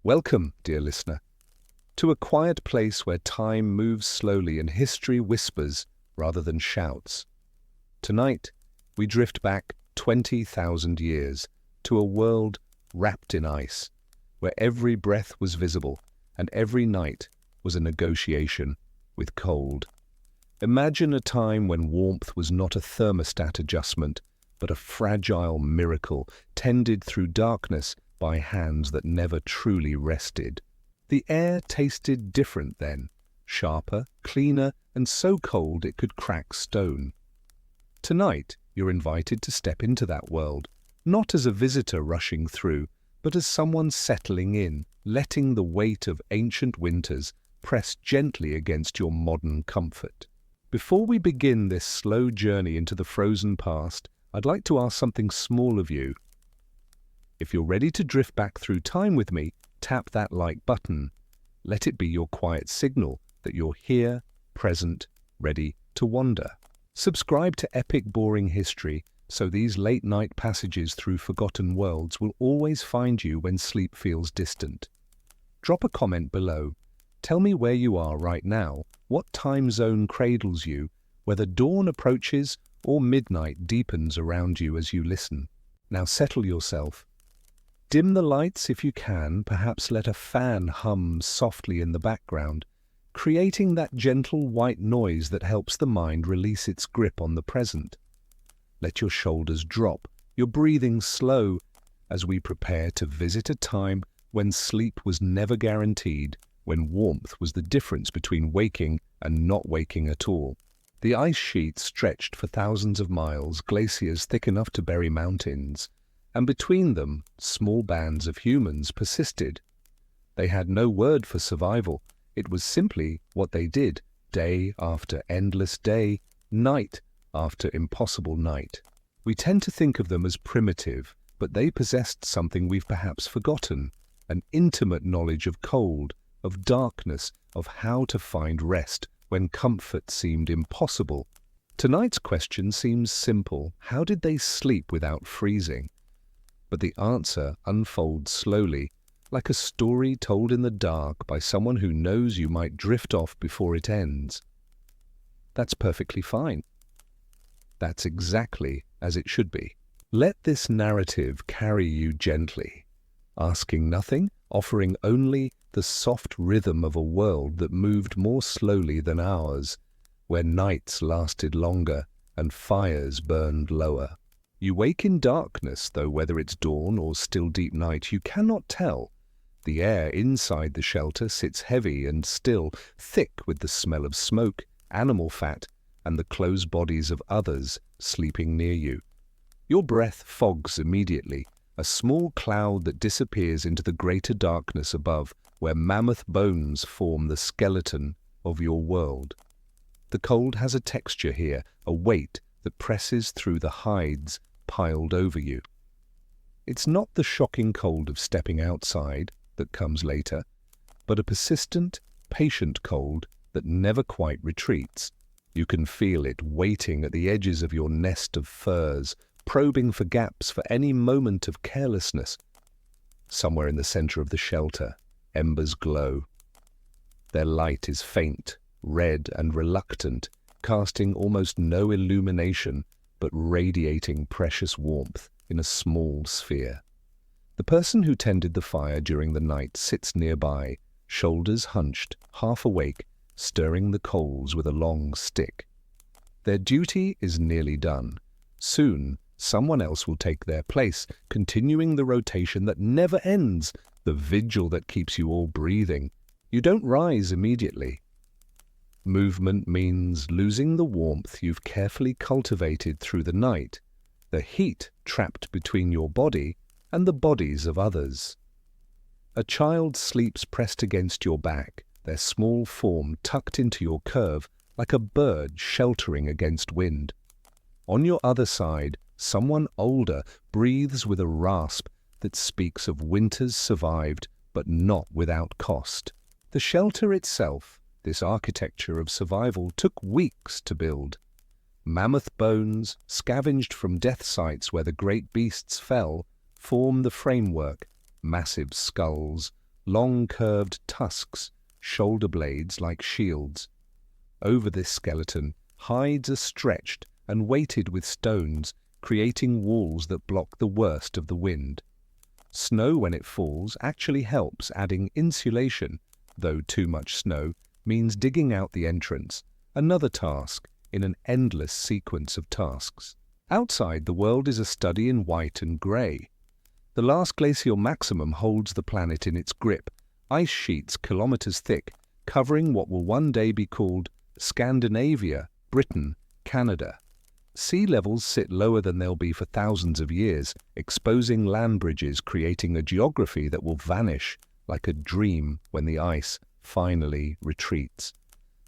Welcome, dear listener, to a quiet place where time moves slowly and history whispers rather than shouts. Tonight, we drift back 20,000 years to a world wrapped in ice, where every breath was visible and every night was a negotiation with cold. Imagine a time when warmth was not a thermostat adjustment, but a fragile miracle tended through darkness by hands that never truly rested. The air tasted different then, sharper, cleaner, and so cold it could crack stone. Tonight, you're invited to step into that world, not as a visitor rushing through, but as someone settling in, letting the weight of ancient winters press gently against your modern comfort. Before we begin this slow journey into the frozen past, I'd like to ask something small of you. If you're ready to drift back through time with me, tap that like button. Let it be your quiet signal that you're here, present, ready to wander. Subscribe to Epic Boring History so these late-night passages through forgotten worlds will always find you when sleep feels distant. Drop a comment below. Tell me where you are right now, what time zone cradles you, whether dawn approaches or midnight deepens around you as you listen. Now settle yourself. Dim the lights if you can, perhaps let a fan hum softly in the background, creating that gentle white noise that helps the mind release its grip on the present. Let your shoulders drop, your breathing slow, as we prepare to visit a time when sleep was never guaranteed, when warmth was the difference between waking and not waking at all. The ice sheet stretched for thousands of miles, glaciers thick enough to bury mountains, and between them, small bands of humans persisted. They had no word for survival. It was simply what they did, day after endless day, night after impossible night. We tend to think of them as primitive, but they possessed something we've perhaps forgotten, an intimate knowledge of cold, of darkness, of how to find rest when comfort seemed impossible. Tonight's question seems simple. How did they sleep without freezing? But the answer unfolds slowly, like a story told in the dark by someone who knows you might drift off before it ends. That's perfectly fine. That's exactly as it should be. Let this narrative carry you gently, asking nothing, offering only the soft rhythm of a world that moved more slowly than ours, where nights lasted longer and fires burned lower. You wake in darkness, though whether it's dawn or still deep night, you cannot tell. The air inside the shelter sits heavy and still, thick with the smell of smoke, animal fat, and the closed bodies of others sleeping near you. Your breath fogs immediately, a small cloud that disappears into the greater darkness above, where mammoth bones form the skeleton of your world. The cold has a texture here, a weight that presses through the hides piled over you. It's not the shocking cold of stepping outside that comes later, but a persistent, patient cold that never quite retreats. You can feel it waiting at the edges of your nest of furs, probing for gaps for any moment of carelessness. Somewhere in the center of the shelter, embers glow. Their light is faint, red and reluctant, casting almost no illumination, but radiating precious warmth in a small sphere. The person who tended the fire during the night sits nearby, shoulders hunched, half awake, stirring the coals with a long stick. Their duty is nearly done. Soon, someone else will take their place, continuing the rotation that never ends, the vigil that keeps you all breathing. You don't rise immediately. Movement means losing the warmth you've carefully cultivated through the night, the heat trapped between your body and the bodies of others. A child sleeps pressed against your back, their small form tucked into your curve like a bird sheltering against wind. On your other side, someone older breathes with a rasp that speaks of winters survived, but not without cost. The shelter itself, this architecture of survival, took weeks to build. Mammoth bones, scavenged from death sites where the great beasts fell, form the framework. Massive skulls, long curved tusks, shoulder blades like shields. Over this skeleton, hides are stretched and weighted with stones, creating walls that block the worst of the wind. Snow, when it falls, actually helps, adding insulation, though too much snow means digging out the entrance, another task in an endless sequence of tasks. Outside, the world is a study in white and grey. The last glacial maximum holds the planet in its grip, ice sheets kilometers thick, covering what will one day be called Scandinavia, Britain, Canada. Sea levels sit lower than they'll be for thousands of years, exposing land bridges, creating a geography that will vanish like a dream when the ice finally retreats.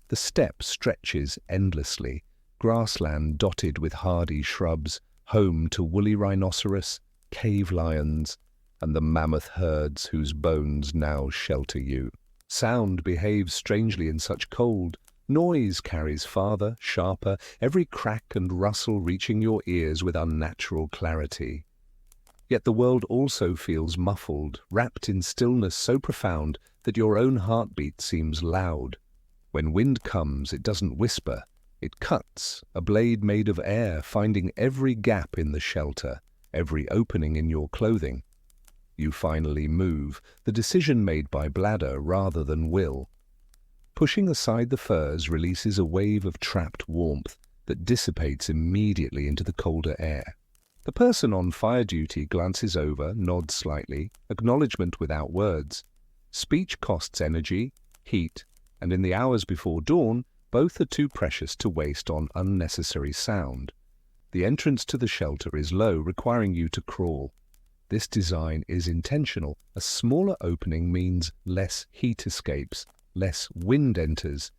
The steppe stretches endlessly, grassland dotted with hardy shrubs, home to woolly rhinoceros, cave lions, and the mammoth herds whose bones now shelter you. Sound behaves strangely in such cold. Noise carries farther, sharper, every crack and rustle reaching your ears with unnatural clarity. Yet the world also feels muffled, wrapped in stillness so profound that your own heartbeat seems loud. When wind comes, it doesn't whisper, it cuts, a blade made of air, finding every gap in the shelter, every opening in your clothing. You finally move, the decision made by bladder rather than will. Pushing aside the furs releases a wave of trapped warmth that dissipates immediately into the colder air. The person on fire duty glances over, nods slightly, acknowledgement without words. Speech costs energy, heat, and in the hours before dawn, both are too precious to waste on unnecessary sound. The entrance to the shelter is low, requiring you to crawl. This design is intentional. A smaller opening means less heat escapes, less wind enters.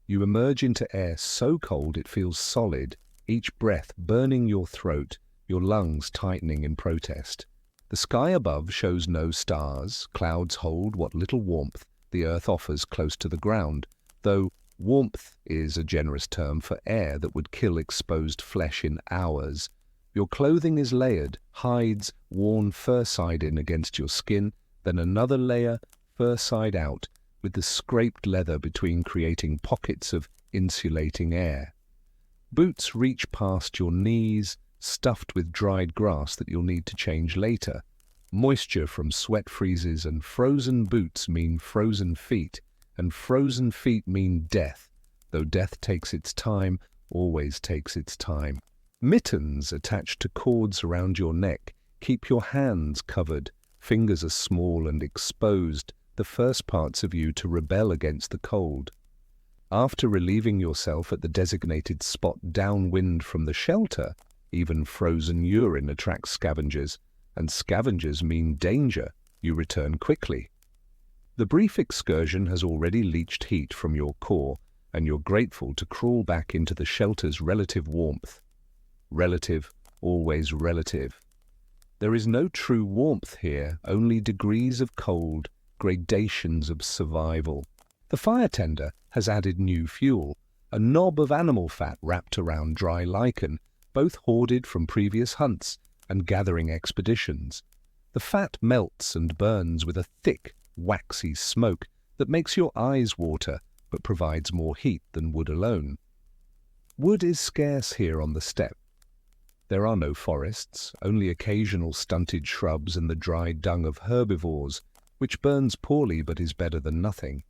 You emerge into air so cold it feels solid, each breath burning your throat, your lungs tightening in protest. The sky above shows no stars, clouds hold what little warmth the earth offers close to the ground, though warmth is a generous term for air that would kill exposed flesh in hours. Your clothing is layered, hides worn fur side in against your skin, then another layer fur side out, with the scraped leather between creating pockets of insulating air. Boots reach past your knees, stuffed with dried grass that you'll need to change later. Moisture from sweat freezes, and frozen boots mean frozen feet, and frozen feet mean death, though death takes its time, always takes its time. Mittens attached to cords around your neck keep your hands covered. Fingers are small and exposed, the first parts of you to rebel against the cold. After relieving yourself at the designated spot downwind from the shelter, even frozen urine attracts scavengers, and scavengers mean danger. You return quickly. The brief excursion has already leached heat from your core, and you're grateful to crawl back into the shelter's relative warmth. Relative, always relative. There is no true warmth here, only degrees of cold, gradations of survival. The fire tender has added new fuel, a knob of animal fat wrapped around dry lichen, both hoarded from previous hunts and gathering expeditions. The fat melts and burns with a thick, waxy smoke that makes your eyes water but provides more heat than wood alone. Wood is scarce here on the steppe. There are no forests, only occasional stunted shrubs and the dried dung of herbivores, which burns poorly but is better than nothing.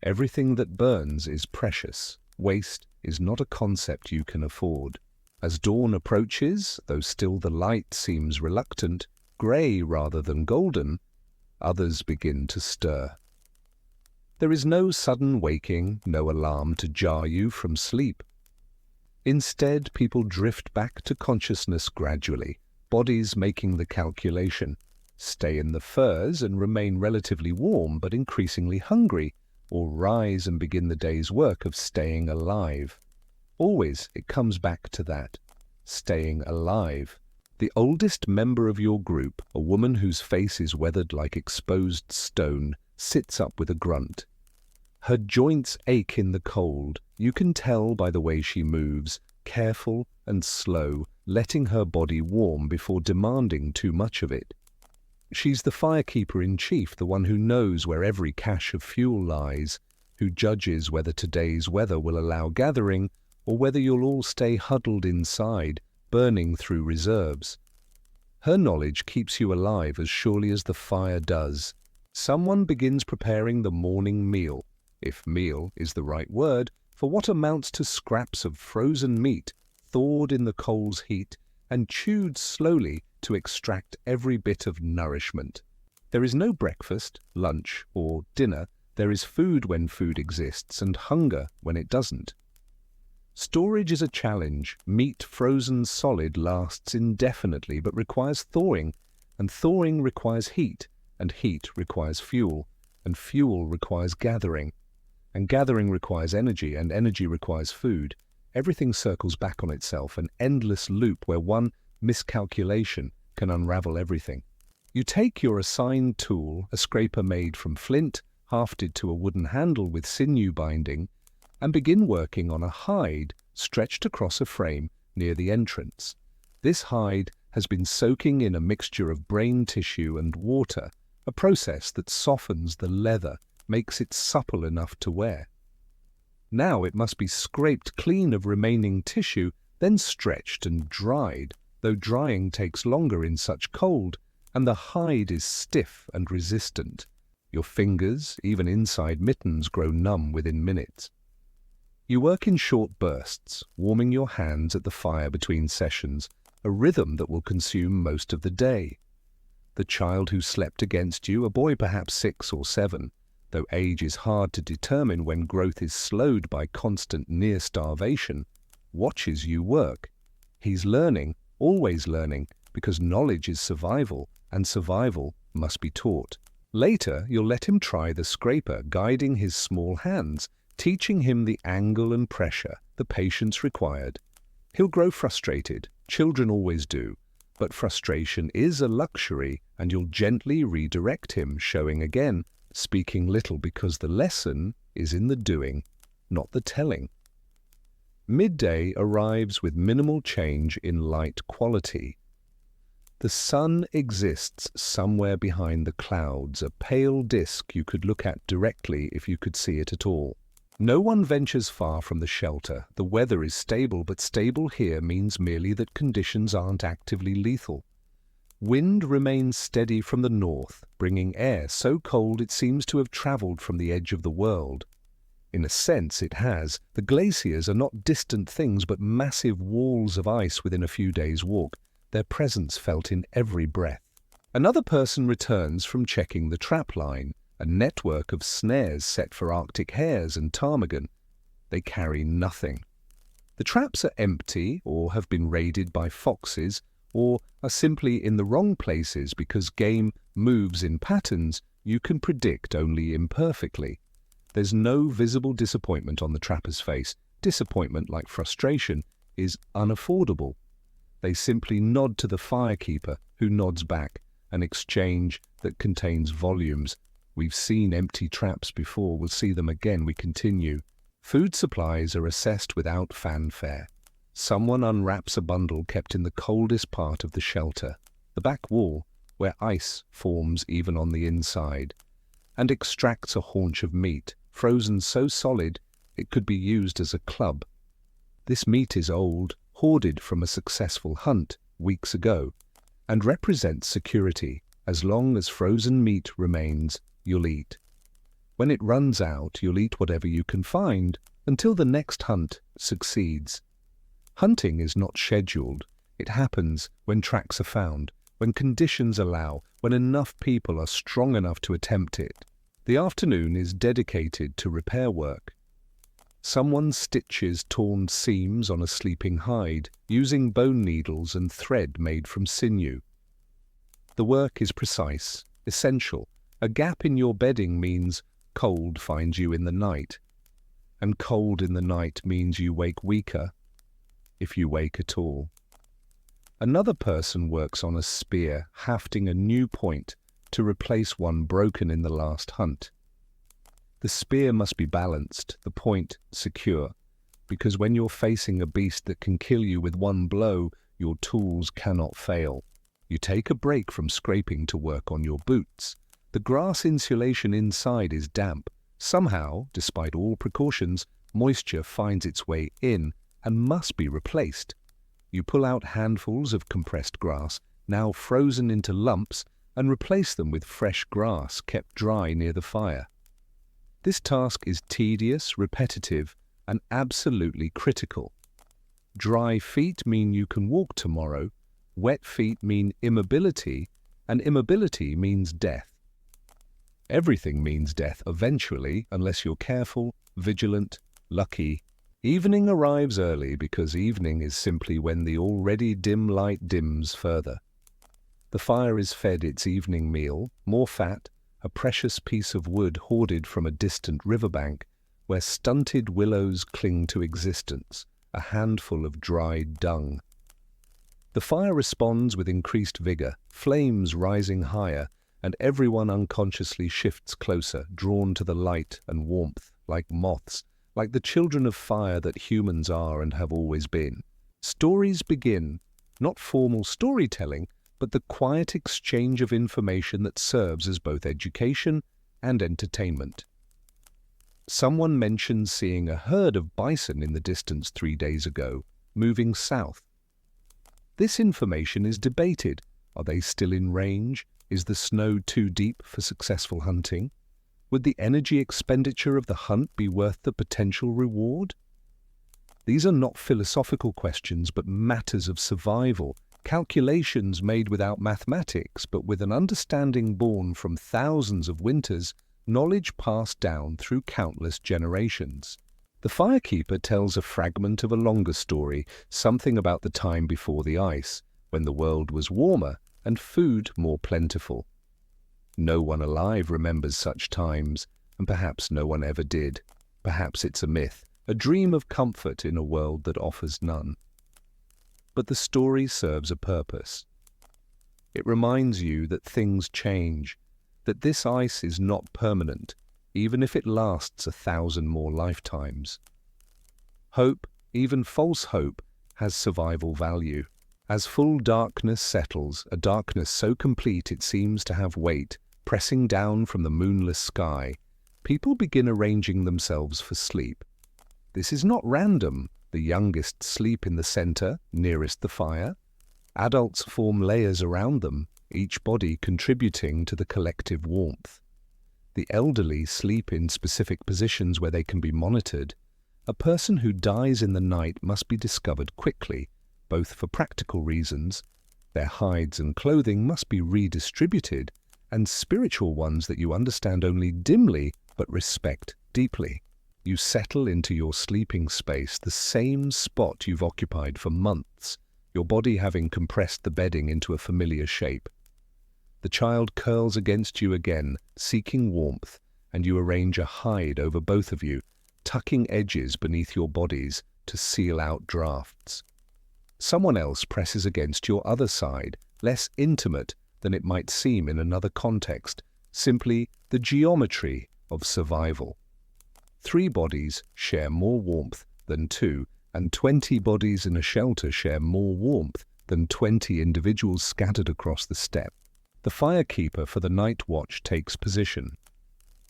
Everything that burns is precious. Waste is not a concept you can afford. As dawn approaches, though still the light seems reluctant, grey rather than golden, others begin to stir. There is no sudden waking, no alarm to jar you from sleep. Instead, people drift back to consciousness gradually, bodies making the calculation, stay in the furs and remain relatively warm but increasingly hungry, or rise and begin the day's work of staying alive. Always it comes back to that, staying alive. The oldest member of your group, a woman whose face is weathered like exposed stone, sits up with a grunt. Her joints ache in the cold. You can tell by the way she moves, careful and slow, letting her body warm before demanding too much of it. She's the firekeeper-in-chief, the one who knows where every cache of fuel lies, who judges whether today's weather will allow gathering or whether you'll all stay huddled inside, burning through reserves. Her knowledge keeps you alive as surely as the fire does. Someone begins preparing the morning meal, if meal is the right word, for what amounts to scraps of frozen meat, thawed in the coal's heat and chewed slowly to extract every bit of nourishment. There is no breakfast, lunch, or dinner. There is food when food exists and hunger when it doesn't. Storage is a challenge. Meat frozen solid lasts indefinitely but requires thawing, and thawing requires heat, and heat requires fuel, and fuel requires gathering, and gathering requires energy, and energy requires food. Everything circles back on itself, an endless loop where one miscalculation can unravel everything. You take your assigned tool, a scraper made from flint, hafted to a wooden handle with sinew binding, and begin working on a hide stretched across a frame near the entrance. This hide has been soaking in a mixture of brain tissue and water, a process that softens the leather, makes it supple enough to wear. Now it must be scraped clean of remaining tissue, then stretched and dried, though drying takes longer in such cold, and the hide is stiff and resistant. Your fingers, even inside mittens, grow numb within minutes. You work in short bursts, warming your hands at the fire between sessions, a rhythm that will consume most of the day. The child who slept against you, a boy perhaps 6 or 7, though age is hard to determine when growth is slowed by constant near starvation, watches you work. He's learning, always learning, because knowledge is survival, and survival must be taught. Later, you'll let him try the scraper, guiding his small hands, teaching him the angle and pressure, the patience required. He'll grow frustrated, children always do, but frustration is a luxury, and you'll gently redirect him, showing again, speaking little because the lesson is in the doing, not the telling. Midday arrives with minimal change in light quality. The sun exists somewhere behind the clouds, a pale disk you could look at directly if you could see it at all. No one ventures far from the shelter. The weather is stable, but stable here means merely that conditions aren't actively lethal. Wind remains steady from the north, bringing air so cold it seems to have traveled from the edge of the world. In a sense it has. The glaciers are not distant things but massive walls of ice within a few days' walk, their presence felt in every breath. Another person returns from checking the trap line, a network of snares set for Arctic hares and ptarmigan. They carry nothing. The traps are empty or have been raided by foxes or are simply in the wrong places because game moves in patterns you can predict only imperfectly. There's no visible disappointment on the trapper's face. Disappointment, like frustration, is unaffordable. They simply nod to the firekeeper, who nods back, an exchange that contains volumes. We've seen empty traps before, we'll see them again. We continue. Food supplies are assessed without fanfare. Someone unwraps a bundle kept in the coldest part of the shelter, the back wall, where ice forms even on the inside, and extracts a haunch of meat, frozen so solid it could be used as a club. This meat is old, hoarded from a successful hunt weeks ago, and represents security. As long as frozen meat remains, you'll eat. When it runs out, you'll eat whatever you can find until the next hunt succeeds. Hunting is not scheduled. It happens when tracks are found, when conditions allow, when enough people are strong enough to attempt it. The afternoon is dedicated to repair work. Someone stitches torn seams on a sleeping hide, using bone needles and thread made from sinew. The work is precise, essential. A gap in your bedding means cold finds you in the night, and cold in the night means you wake weaker, if you wake at all. Another person works on a spear, hafting a new point to replace one broken in the last hunt. The spear must be balanced, the point secure, because when you're facing a beast that can kill you with one blow, your tools cannot fail. You take a break from scraping to work on your boots. The grass insulation inside is damp. Somehow, despite all precautions, moisture finds its way in and must be replaced. You pull out handfuls of compressed grass, now frozen into lumps, and replace them with fresh grass kept dry near the fire. This task is tedious, repetitive, and absolutely critical. Dry feet mean you can walk tomorrow, wet feet mean immobility, and immobility means death. Everything means death eventually, unless you're careful, vigilant, lucky. Evening arrives early because evening is simply when the already dim light dims further. The fire is fed its evening meal, more fat, a precious piece of wood hoarded from a distant riverbank where stunted willows cling to existence, a handful of dried dung. The fire responds with increased vigor, flames rising higher, and everyone unconsciously shifts closer, drawn to the light and warmth, like moths, like the children of fire that humans are and have always been. Stories begin, not formal storytelling, but the quiet exchange of information that serves as both education and entertainment. Someone mentions seeing a herd of bison in the distance 3 days ago, moving south. This information is debated. Are they still in range? Is the snow too deep for successful hunting? Would the energy expenditure of the hunt be worth the potential reward? These are not philosophical questions, but matters of survival, calculations made without mathematics, but with an understanding born from thousands of winters, knowledge passed down through countless generations. The firekeeper tells a fragment of a longer story, something about the time before the ice, when the world was warmer and food more plentiful. No one alive remembers such times, and perhaps no one ever did. Perhaps it's a myth, a dream of comfort in a world that offers none. But the story serves a purpose. It reminds you that things change, that this ice is not permanent, even if it lasts 1,000 more lifetimes. Hope, even false hope, has survival value. As full darkness settles, a darkness so complete it seems to have weight, pressing down from the moonless sky, people begin arranging themselves for sleep. This is not random. The youngest sleep in the center, nearest the fire. Adults form layers around them, each body contributing to the collective warmth. The elderly sleep in specific positions where they can be monitored. A person who dies in the night must be discovered quickly, both for practical reasons, their hides and clothing must be redistributed, and spiritual ones that you understand only dimly but respect deeply. You settle into your sleeping space, the same spot you've occupied for months, your body having compressed the bedding into a familiar shape. The child curls against you again, seeking warmth, and you arrange a hide over both of you, tucking edges beneath your bodies to seal out drafts. Someone else presses against your other side, less intimate than it might seem in another context, simply the geometry of survival. 3 bodies share more warmth than 2, and 20 bodies in a shelter share more warmth than 20 individuals scattered across the steppe. The firekeeper for the night watch takes position.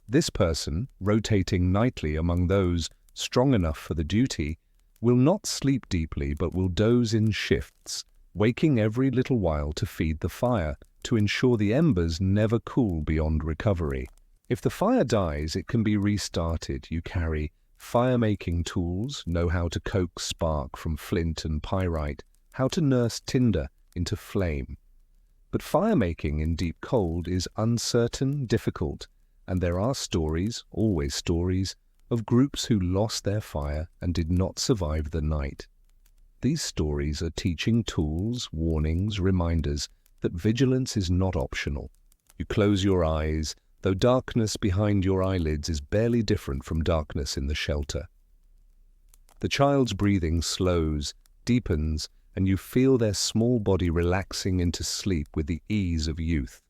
This person, rotating nightly among those strong enough for the duty, will not sleep deeply but will doze in shifts, waking every little while to feed the fire, to ensure the embers never cool beyond recovery. If the fire dies, it can be restarted. You carry fire-making tools, know how to coax spark from flint and pyrite, how to nurse tinder into flame. But fire-making in deep cold is uncertain, difficult, and there are stories, always stories, of groups who lost their fire and did not survive the night. These stories are teaching tools, warnings, reminders that vigilance is not optional. You close your eyes, though darkness behind your eyelids is barely different from darkness in the shelter. The child's breathing slows, deepens, and you feel their small body relaxing into sleep with the ease of youth.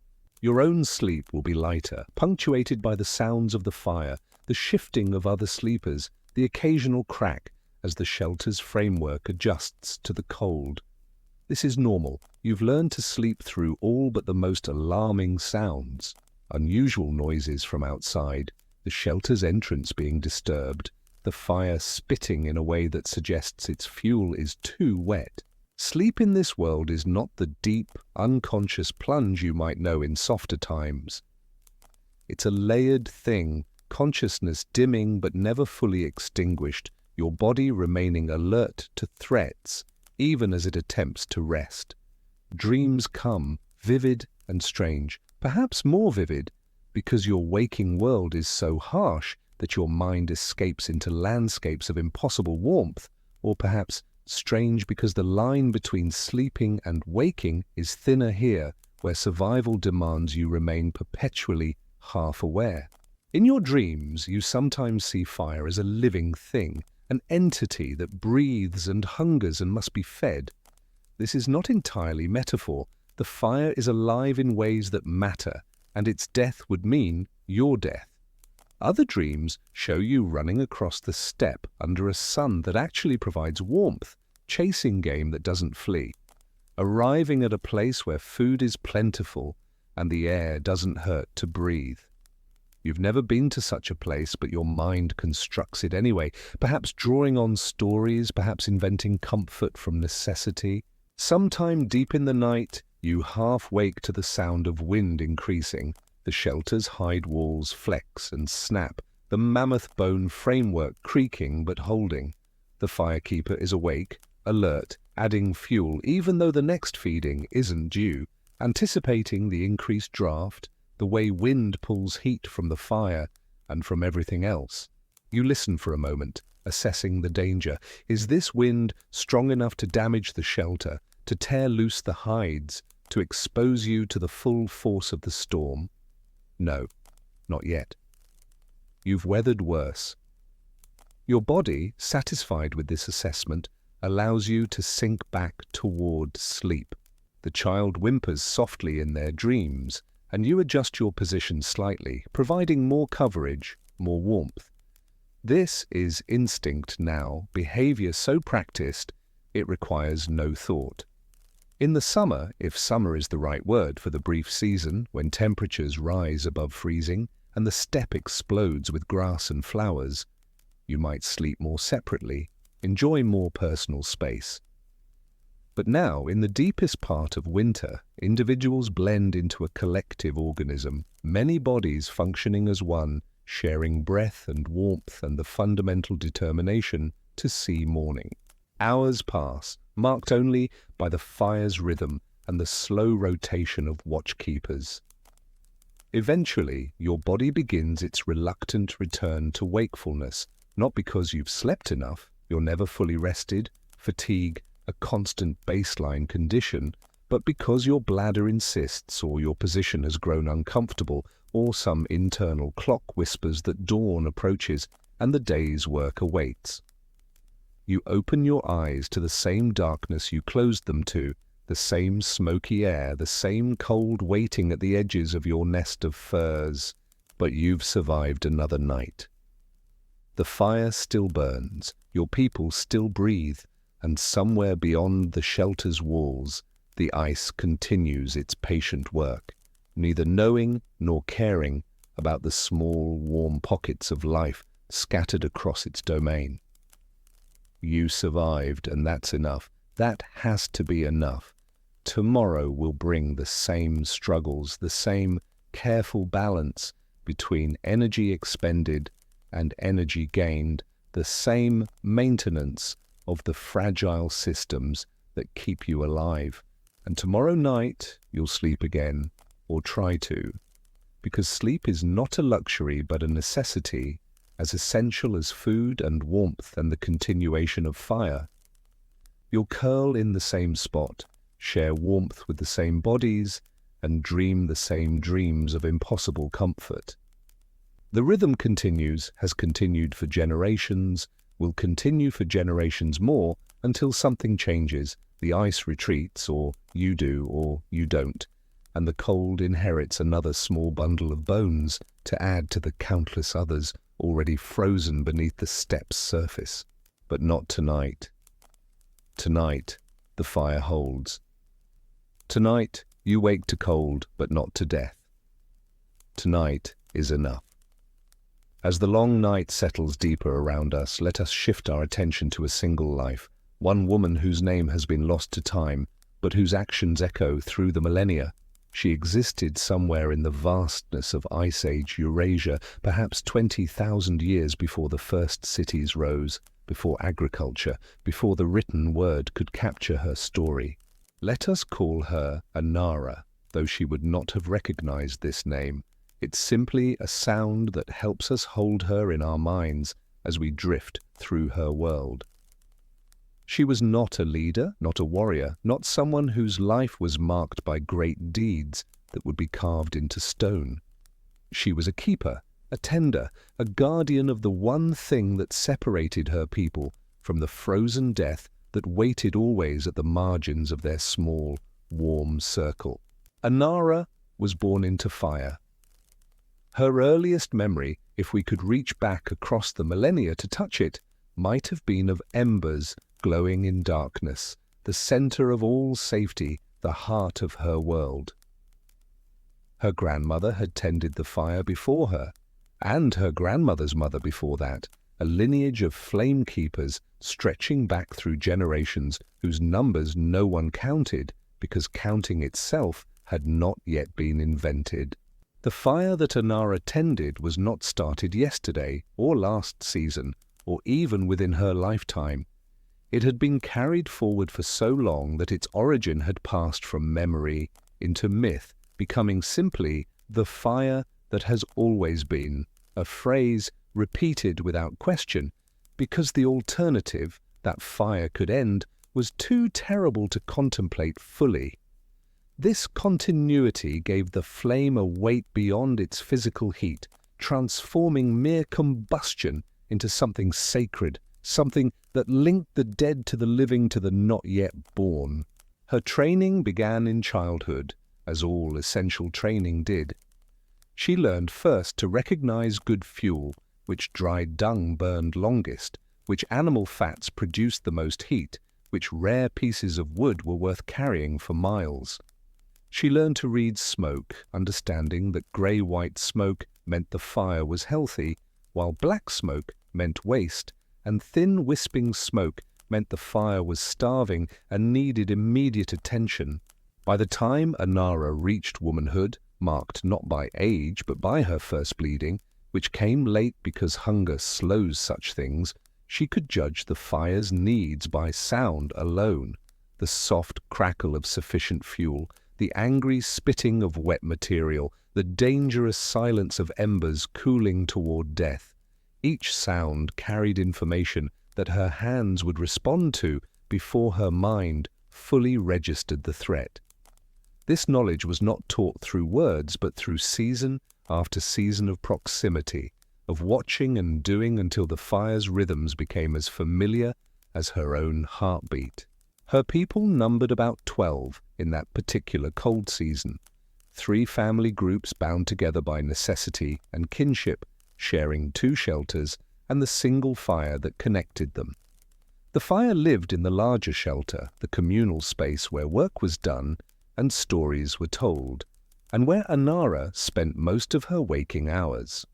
Your own sleep will be lighter, punctuated by the sounds of the fire, the shifting of other sleepers, the occasional crack as the shelter's framework adjusts to the cold. This is normal. You've learned to sleep through all but the most alarming sounds. Unusual noises from outside, the shelter's entrance being disturbed, the fire spitting in a way that suggests its fuel is too wet. Sleep in this world is not the deep, unconscious plunge you might know in softer times. It's a layered thing, consciousness dimming but never fully extinguished, your body remaining alert to threats, even as it attempts to rest. Dreams come, vivid and strange, perhaps more vivid, because your waking world is so harsh that your mind escapes into landscapes of impossible warmth, or perhaps strange because the line between sleeping and waking is thinner here, where survival demands you remain perpetually half-aware. In your dreams, you sometimes see fire as a living thing, an entity that breathes and hungers and must be fed. This is not entirely metaphor. The fire is alive in ways that matter, and its death would mean your death. Other dreams show you running across the steppe under a sun that actually provides warmth, chasing game that doesn't flee, arriving at a place where food is plentiful and the air doesn't hurt to breathe. You've never been to such a place, but your mind constructs it anyway, perhaps drawing on stories, perhaps inventing comfort from necessity. Sometime deep in the night, you half wake to the sound of wind increasing. The shelter's hide walls flex and snap, the mammoth bone framework creaking but holding. The firekeeper is awake, alert, adding fuel even though the next feeding isn't due, anticipating the increased draft, the way wind pulls heat from the fire and from everything else. You listen for a moment, assessing the danger. Is this wind strong enough to damage the shelter, to tear loose the hides, to expose you to the full force of the storm? No, not yet. You've weathered worse. Your body, satisfied with this assessment, allows you to sink back toward sleep. The child whimpers softly in their dreams, and you adjust your position slightly, providing more coverage, more warmth. This is instinct now, behavior so practiced, it requires no thought. In the summer, if summer is the right word for the brief season, when temperatures rise above freezing and the steppe explodes with grass and flowers, you might sleep more separately, enjoy more personal space. But now, in the deepest part of winter, individuals blend into a collective organism, many bodies functioning as one, sharing breath and warmth and the fundamental determination to see morning. Hours pass, marked only by the fire's rhythm and the slow rotation of watchkeepers. Eventually, your body begins its reluctant return to wakefulness, not because you've slept enough, you're never fully rested, fatigue, a constant baseline condition, but because your bladder insists, or your position has grown uncomfortable, or some internal clock whispers that dawn approaches and the day's work awaits. You open your eyes to the same darkness you closed them to, the same smoky air, the same cold waiting at the edges of your nest of furs, but you've survived another night. The fire still burns, your people still breathe, and somewhere beyond the shelter's walls, the ice continues its patient work, neither knowing nor caring about the small, warm pockets of life scattered across its domain. You survived, and that's enough. That has to be enough. Tomorrow will bring the same struggles, the same careful balance between energy expended and energy gained, the same maintenance of the fragile systems that keep you alive. And tomorrow night you'll sleep again, or try to, because sleep is not a luxury but a necessity, as essential as food and warmth and the continuation of fire. You'll curl in the same spot, share warmth with the same bodies, and dream the same dreams of impossible comfort. The rhythm continues, has continued for generations, will continue for generations more until something changes, the ice retreats, or you do or you don't, and the cold inherits another small bundle of bones to add to the countless others already frozen beneath the steppe's surface. But not tonight. Tonight, the fire holds. Tonight, you wake to cold, but not to death. Tonight is enough. As the long night settles deeper around us, let us shift our attention to a single life, one woman whose name has been lost to time, but whose actions echo through the millennia. She existed somewhere in the vastness of Ice Age Eurasia, perhaps 20,000 years before the first cities rose, before agriculture, before the written word could capture her story. Let us call her Anara, though she would not have recognized this name. It's simply a sound that helps us hold her in our minds as we drift through her world. She was not a leader, not a warrior, not someone whose life was marked by great deeds that would be carved into stone. She was a keeper, a tender, a guardian of the one thing that separated her people from the frozen death that waited always at the margins of their small, warm circle. Anara was born into fire. Her earliest memory, if we could reach back across the millennia to touch it, might have been of embers glowing in darkness, the center of all safety, the heart of her world. Her grandmother had tended the fire before her, and her grandmother's mother before that, a lineage of flame keepers stretching back through generations whose numbers no one counted because counting itself had not yet been invented. The fire that Anara tended was not started yesterday or last season or even within her lifetime. It had been carried forward for so long that its origin had passed from memory into myth, becoming simply the fire that has always been, a phrase repeated without question, because the alternative, that fire could end, was too terrible to contemplate fully. This continuity gave the flame a weight beyond its physical heat, transforming mere combustion into something sacred, something that linked the dead to the living to the not yet born. Her training began in childhood, as all essential training did. She learned first to recognize good fuel, which dry dung burned longest, which animal fats produced the most heat, which rare pieces of wood were worth carrying for miles. She learned to read smoke, understanding that grey-white smoke meant the fire was healthy, while black smoke meant waste, and thin wisping smoke meant the fire was starving and needed immediate attention. By the time Anara reached womanhood, marked not by age but by her first bleeding, which came late because hunger slows such things, she could judge the fire's needs by sound alone, the soft crackle of sufficient fuel, the angry spitting of wet material, the dangerous silence of embers cooling toward death. Each sound carried information that her hands would respond to before her mind fully registered the threat. This knowledge was not taught through words, but through season after season of proximity, of watching and doing until the fire's rhythms became as familiar as her own heartbeat. Her people numbered about 12 in that particular cold season, 3 family groups bound together by necessity and kinship, sharing 2 shelters and the single fire that connected them. The fire lived in the larger shelter, the communal space where work was done and stories were told, and where Anara spent most of her waking hours.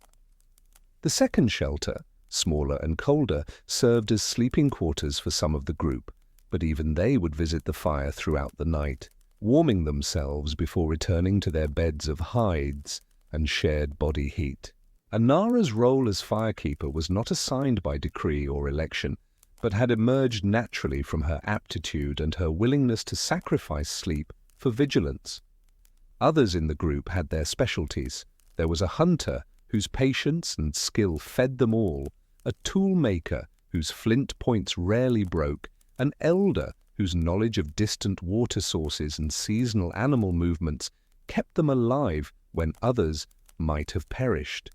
The second shelter, smaller and colder, served as sleeping quarters for some of the group, but even they would visit the fire throughout the night, warming themselves before returning to their beds of hides and shared body heat. Anara's role as firekeeper was not assigned by decree or election, but had emerged naturally from her aptitude and her willingness to sacrifice sleep for vigilance. Others in the group had their specialties. There was a hunter whose patience and skill fed them all, a tool maker whose flint points rarely broke, an elder whose knowledge of distant water sources and seasonal animal movements kept them alive when others might have perished.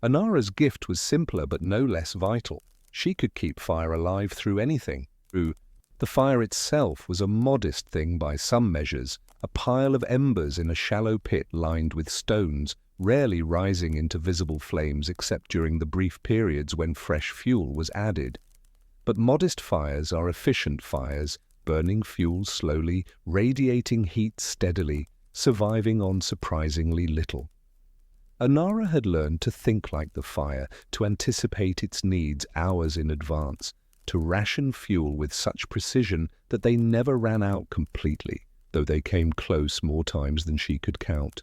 Anara's gift was simpler but no less vital. She could keep fire alive through anything. The fire itself was a modest thing by some measures, a pile of embers in a shallow pit lined with stones, rarely rising into visible flames except during the brief periods when fresh fuel was added. But modest fires are efficient fires burning fuel slowly, radiating heat steadily, surviving on surprisingly little. Anara had learned to think like the fire, to anticipate its needs hours in advance, to ration fuel with such precision that they never ran out completely, though they came close more times than she could count.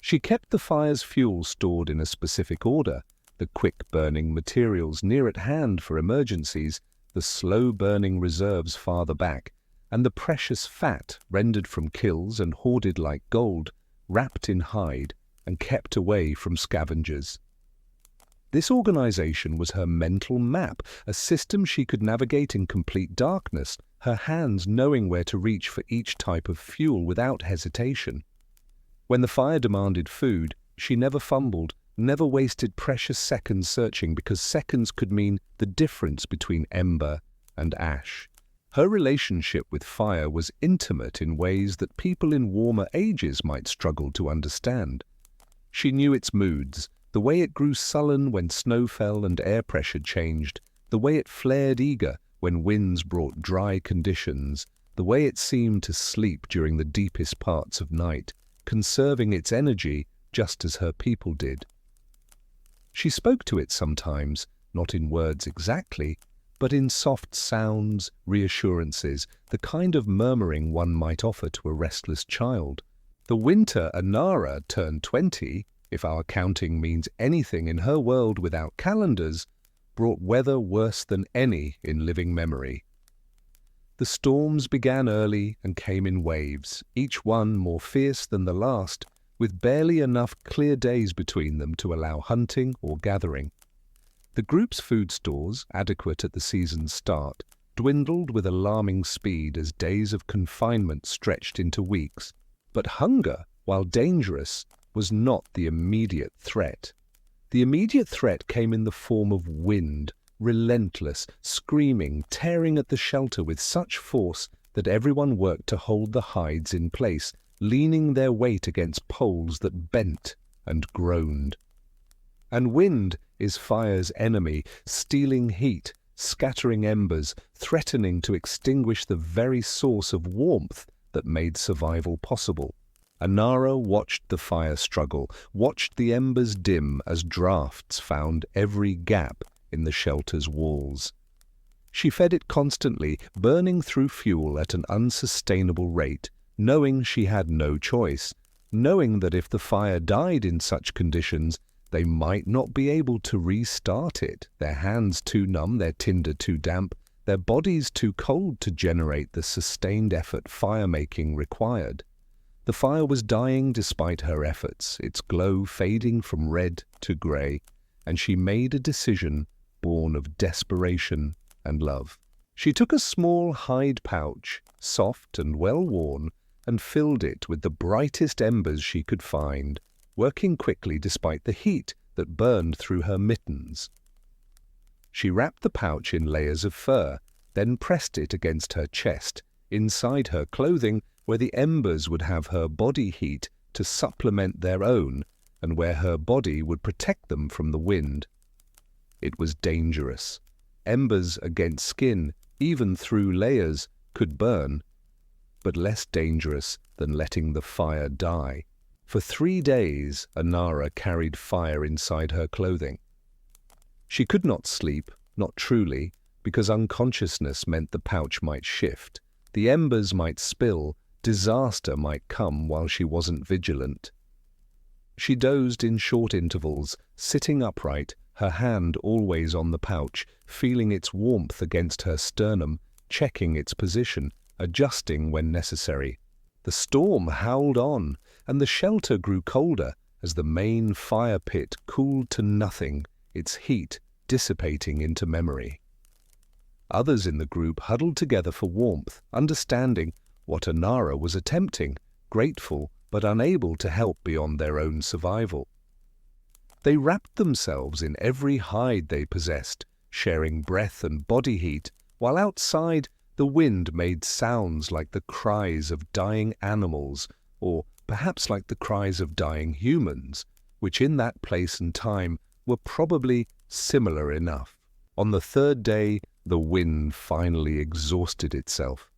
She kept the fire's fuel stored in a specific order, the quick-burning materials near at hand for emergencies, the slow-burning reserves farther back, and the precious fat rendered from kills and hoarded like gold, wrapped in hide and kept away from scavengers. This organization was her mental map, a system she could navigate in complete darkness, her hands knowing where to reach for each type of fuel without hesitation. When the fire demanded food, she never fumbled, never wasted precious seconds searching, because seconds could mean the difference between ember and ash. Her relationship with fire was intimate in ways that people in warmer ages might struggle to understand. She knew its moods, the way it grew sullen when snow fell and air pressure changed, the way it flared eager when winds brought dry conditions, the way it seemed to sleep during the deepest parts of night, conserving its energy just as her people did. She spoke to it sometimes, not in words exactly, but in soft sounds, reassurances, the kind of murmuring one might offer to a restless child. The winter Anara turned 20, if our counting means anything in her world without calendars, brought weather worse than any in living memory. The storms began early and came in waves, each one more fierce than the last, with barely enough clear days between them to allow hunting or gathering. The group's food stores, adequate at the season's start, dwindled with alarming speed as days of confinement stretched into weeks. But hunger, while dangerous, was not the immediate threat. The immediate threat came in the form of wind, relentless, screaming, tearing at the shelter with such force that everyone worked to hold the hides in place, leaning their weight against poles that bent and groaned. And wind is fire's enemy, stealing heat, scattering embers, threatening to extinguish the very source of warmth that made survival possible. Anara watched the fire struggle, watched the embers dim as drafts found every gap in the shelter's walls. She fed it constantly, burning through fuel at an unsustainable rate, knowing she had no choice, knowing that if the fire died in such conditions, they might not be able to restart it, their hands too numb, their tinder too damp, their bodies too cold to generate the sustained effort fire-making required. The fire was dying despite her efforts, its glow fading from red to grey, and she made a decision born of desperation and love. She took a small hide pouch, soft and well-worn, and filled it with the brightest embers she could find, working quickly despite the heat that burned through her mittens. She wrapped the pouch in layers of fur, then pressed it against her chest, inside her clothing, where the embers would have her body heat to supplement their own, and where her body would protect them from the wind. It was dangerous. Embers against skin, even through layers, could burn, but less dangerous than letting the fire die. For 3 days, Anara carried fire inside her clothing. She could not sleep, not truly, because unconsciousness meant the pouch might shift, the embers might spill, disaster might come while she wasn't vigilant. She dozed in short intervals, sitting upright, her hand always on the pouch, feeling its warmth against her sternum, checking its position, adjusting when necessary. The storm howled on, and the shelter grew colder as the main fire pit cooled to nothing, its heat dissipating into memory. Others in the group huddled together for warmth, understanding what Anara was attempting, grateful but unable to help beyond their own survival. They wrapped themselves in every hide they possessed, sharing breath and body heat, while outside the wind made sounds like the cries of dying animals, or perhaps like the cries of dying humans, which in that place and time were probably similar enough. On the 3rd day, the wind finally exhausted itself.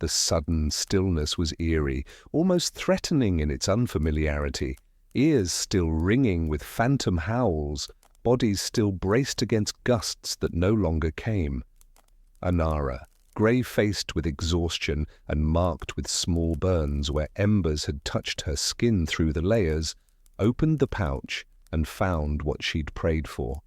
The sudden stillness was eerie, almost threatening in its unfamiliarity, ears still ringing with phantom howls, bodies still braced against gusts that no longer came. Anara, grey-faced with exhaustion and marked with small burns where embers had touched her skin through the layers, opened the pouch and found what she'd prayed for.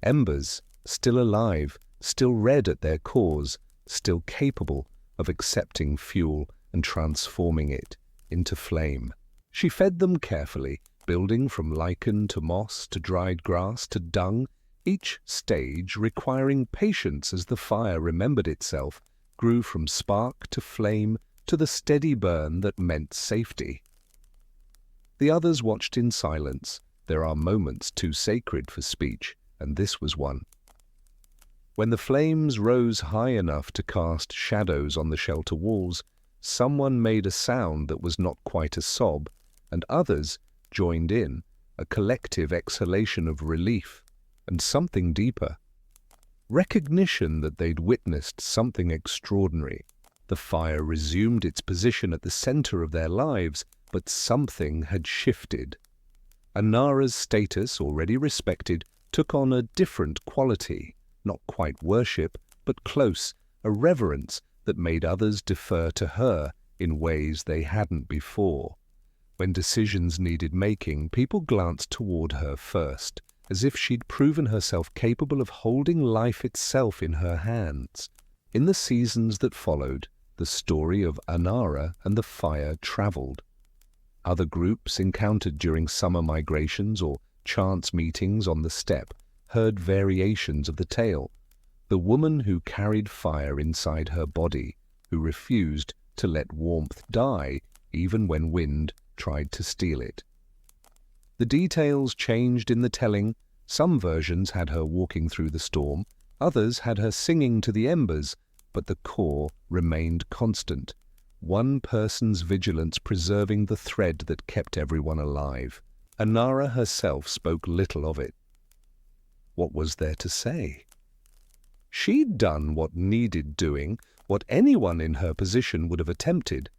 Embers, still alive, still red at their cores, still capable of accepting fuel and transforming it into flame. She fed them carefully, building from lichen to moss to dried grass to dung, each stage requiring patience as the fire remembered itself, grew from spark to flame to the steady burn that meant safety. The others watched in silence. There are moments too sacred for speech, and this was one. When the flames rose high enough to cast shadows on the shelter walls, someone made a sound that was not quite a sob, and others joined in, a collective exhalation of relief and something deeper. Recognition that they'd witnessed something extraordinary. The fire resumed its position at the center of their lives, but something had shifted. Anara's status, already respected, took on a different quality. Not quite worship, but close, a reverence that made others defer to her in ways they hadn't before. When decisions needed making, people glanced toward her first, as if she'd proven herself capable of holding life itself in her hands. In the seasons that followed, the story of Anara and the fire traveled. Other groups encountered during summer migrations or chance meetings on the steppe heard variations of the tale. The woman who carried fire inside her body, who refused to let warmth die even when wind tried to steal it. The details changed in the telling. Some versions had her walking through the storm, others had her singing to the embers, but the core remained constant. One person's vigilance preserving the thread that kept everyone alive. Anara herself spoke little of it. What was there to say? She'd done what needed doing, what anyone in her position would have attempted.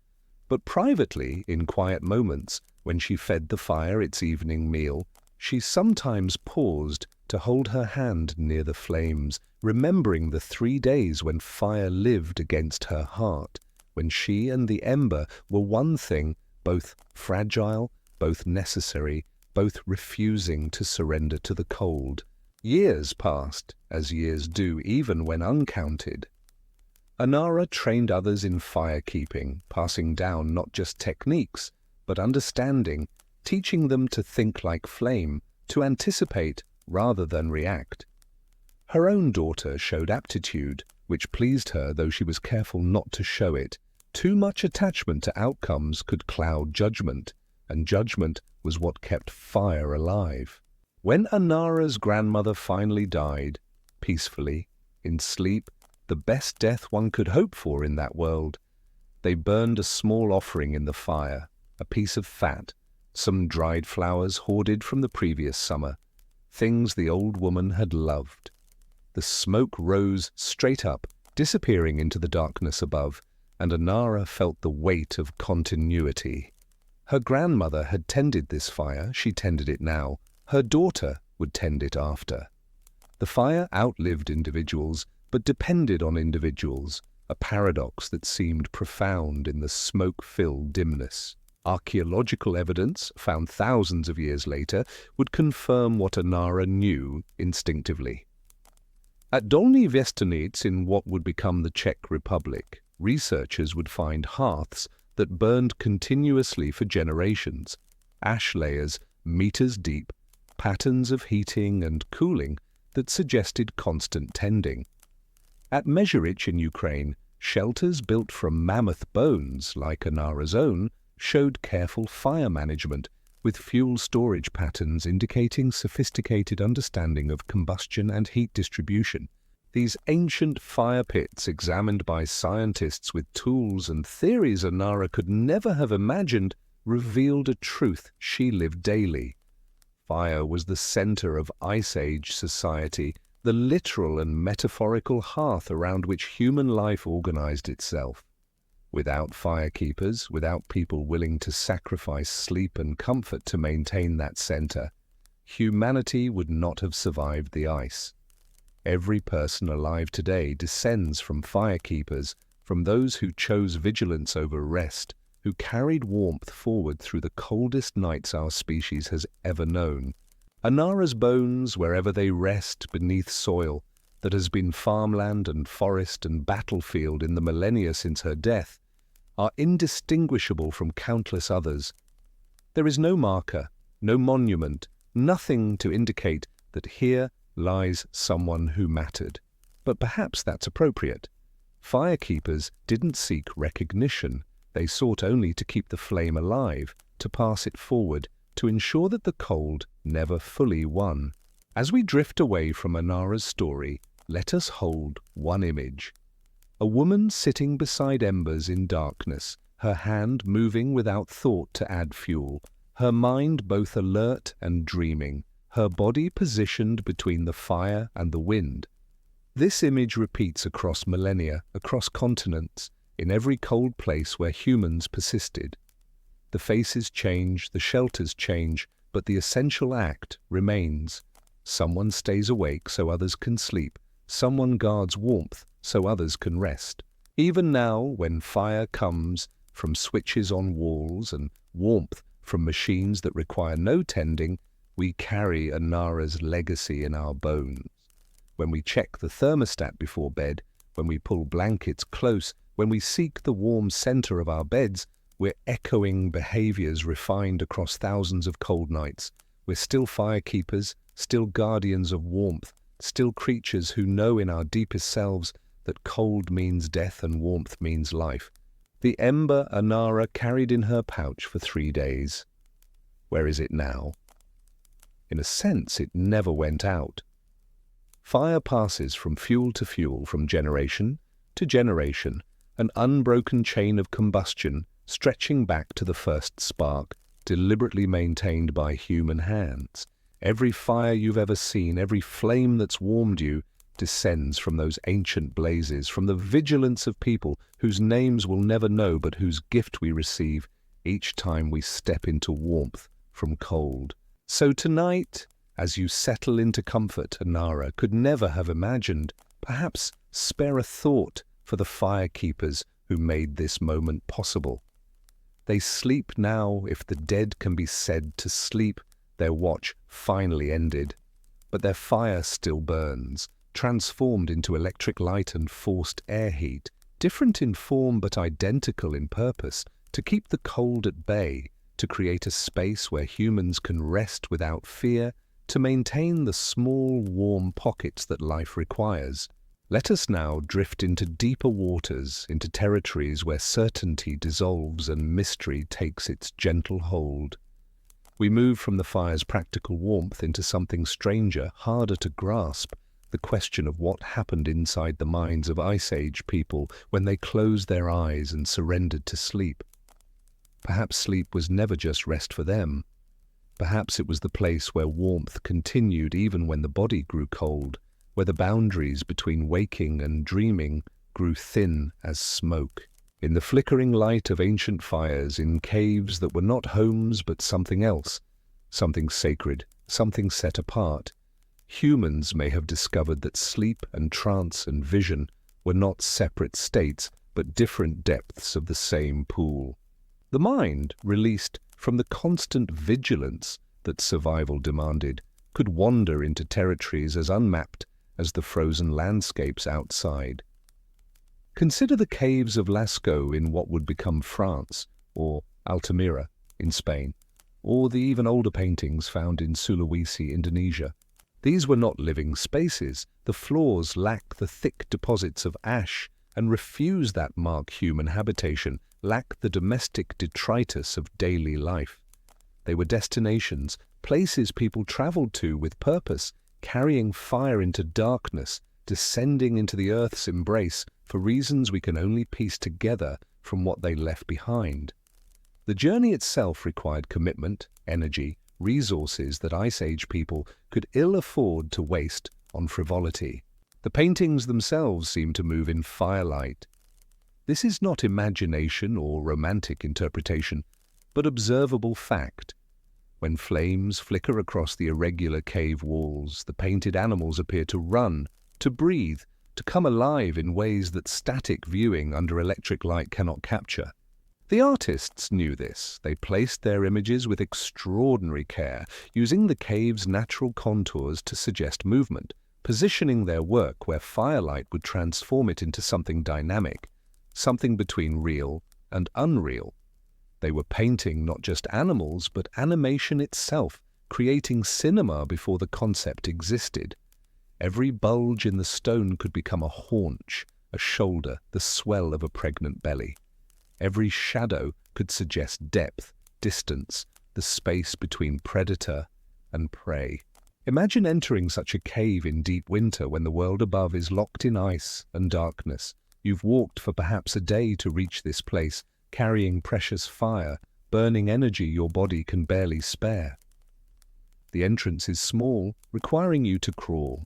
But privately, in quiet moments, when she fed the fire its evening meal, she sometimes paused to hold her hand near the flames, remembering the 3 days when fire lived against her heart, when she and the ember were one thing, both fragile, both necessary, both refusing to surrender to the cold. Years passed, as years do even when uncounted. Anara trained others in fire-keeping, passing down not just techniques, but understanding, teaching them to think like flame, to anticipate rather than react. Her own daughter showed aptitude, which pleased her though she was careful not to show it. Too much attachment to outcomes could cloud judgment, and judgment was what kept fire alive. When Anara's grandmother finally died, peacefully, in sleep, the best death one could hope for in that world, they burned a small offering in the fire, a piece of fat, some dried flowers hoarded from the previous summer, things the old woman had loved. The smoke rose straight up, disappearing into the darkness above, and Anara felt the weight of continuity. Her grandmother had tended this fire, she tended it now. Her daughter would tend it after. The fire outlived individuals, but depended on individuals, a paradox that seemed profound in the smoke-filled dimness. Archaeological evidence, found thousands of years later, would confirm what Anara knew instinctively. At Dolní Věstonice, in what would become the Czech Republic, researchers would find hearths that burned continuously for generations, ash layers meters deep, patterns of heating and cooling that suggested constant tending. At Mezheric in Ukraine, shelters built from mammoth bones, like Anara's own, showed careful fire management, with fuel storage patterns indicating sophisticated understanding of combustion and heat distribution. These ancient fire pits, examined by scientists with tools and theories Anara could never have imagined, revealed a truth she lived daily. Fire was the center of Ice Age society, the literal and metaphorical hearth around which human life organized itself. Without firekeepers, without people willing to sacrifice sleep and comfort to maintain that center, humanity would not have survived the ice. Every person alive today descends from firekeepers, from those who chose vigilance over rest, who carried warmth forward through the coldest nights our species has ever known. Anara's bones, wherever they rest beneath soil that has been farmland and forest and battlefield in the millennia since her death, are indistinguishable from countless others. There is no marker, no monument, nothing to indicate that here lies someone who mattered. But perhaps that's appropriate. Firekeepers didn't seek recognition. They sought only to keep the flame alive, to pass it forward, to ensure that the cold never fully won. As we drift away from Anara's story, let us hold one image. A woman sitting beside embers in darkness, her hand moving without thought to add fuel, her mind both alert and dreaming, her body positioned between the fire and the wind. This image repeats across millennia, across continents, in every cold place where humans persisted. The faces change, the shelters change, but the essential act remains. Someone stays awake so others can sleep. Someone guards warmth so others can rest. Even now, when fire comes from switches on walls and warmth from machines that require no tending, we carry Anara's legacy in our bones. When we check the thermostat before bed, when we pull blankets close, when we seek the warm center of our beds, we're echoing behaviors refined across thousands of cold nights. We're still firekeepers, still guardians of warmth, still creatures who know in our deepest selves that cold means death and warmth means life. The ember Anara carried in her pouch for 3 days. Where is it now? In a sense, it never went out. Fire passes from fuel to fuel, from generation to generation, an unbroken chain of combustion stretching back to the first spark, deliberately maintained by human hands. Every fire you've ever seen, every flame that's warmed you, descends from those ancient blazes, from the vigilance of people whose names we'll never know but whose gift we receive each time we step into warmth from cold. So tonight, as you settle into comfort, Anara could never have imagined, perhaps spare a thought for the firekeepers who made this moment possible. They sleep now, if the dead can be said to sleep. Their watch finally ended, but their fire still burns, transformed into electric light and forced air heat, different in form but identical in purpose, to keep the cold at bay, to create a space where humans can rest without fear, to maintain the small, warm pockets that life requires. Let us now drift into deeper waters, into territories where certainty dissolves and mystery takes its gentle hold. We move from the fire's practical warmth into something stranger, harder to grasp, the question of what happened inside the minds of Ice Age people when they closed their eyes and surrendered to sleep. Perhaps sleep was never just rest for them. Perhaps it was the place where warmth continued even when the body grew cold, where the boundaries between waking and dreaming grew thin as smoke. In the flickering light of ancient fires, in caves that were not homes but something else, something sacred, something set apart, humans may have discovered that sleep and trance and vision were not separate states but different depths of the same pool. The mind, released from the constant vigilance that survival demanded, could wander into territories as unmapped as the frozen landscapes outside. Consider the caves of Lascaux in what would become France, or Altamira in Spain, or the even older paintings found in Sulawesi, Indonesia. These were not living spaces. The floors lack the thick deposits of ash and refuse that mark human habitation, lack the domestic detritus of daily life. They were destinations, places people traveled to with purpose, carrying fire into darkness, descending into the earth's embrace for reasons we can only piece together from what they left behind. The journey itself required commitment, energy, resources that Ice Age people could ill afford to waste on frivolity. The paintings themselves seemed to move in firelight. This is not imagination or romantic interpretation, but observable fact. When flames flicker across the irregular cave walls, the painted animals appear to run, to breathe, to come alive in ways that static viewing under electric light cannot capture. The artists knew this. They placed their images with extraordinary care, using the cave's natural contours to suggest movement, positioning their work where firelight would transform it into something dynamic, something between real and unreal. They were painting not just animals, but animation itself, creating cinema before the concept existed. Every bulge in the stone could become a haunch, a shoulder, the swell of a pregnant belly. Every shadow could suggest depth, distance, the space between predator and prey. Imagine entering such a cave in deep winter when the world above is locked in ice and darkness. You've walked for perhaps a day to reach this place, carrying precious fire, burning energy your body can barely spare. The entrance is small, requiring you to crawl,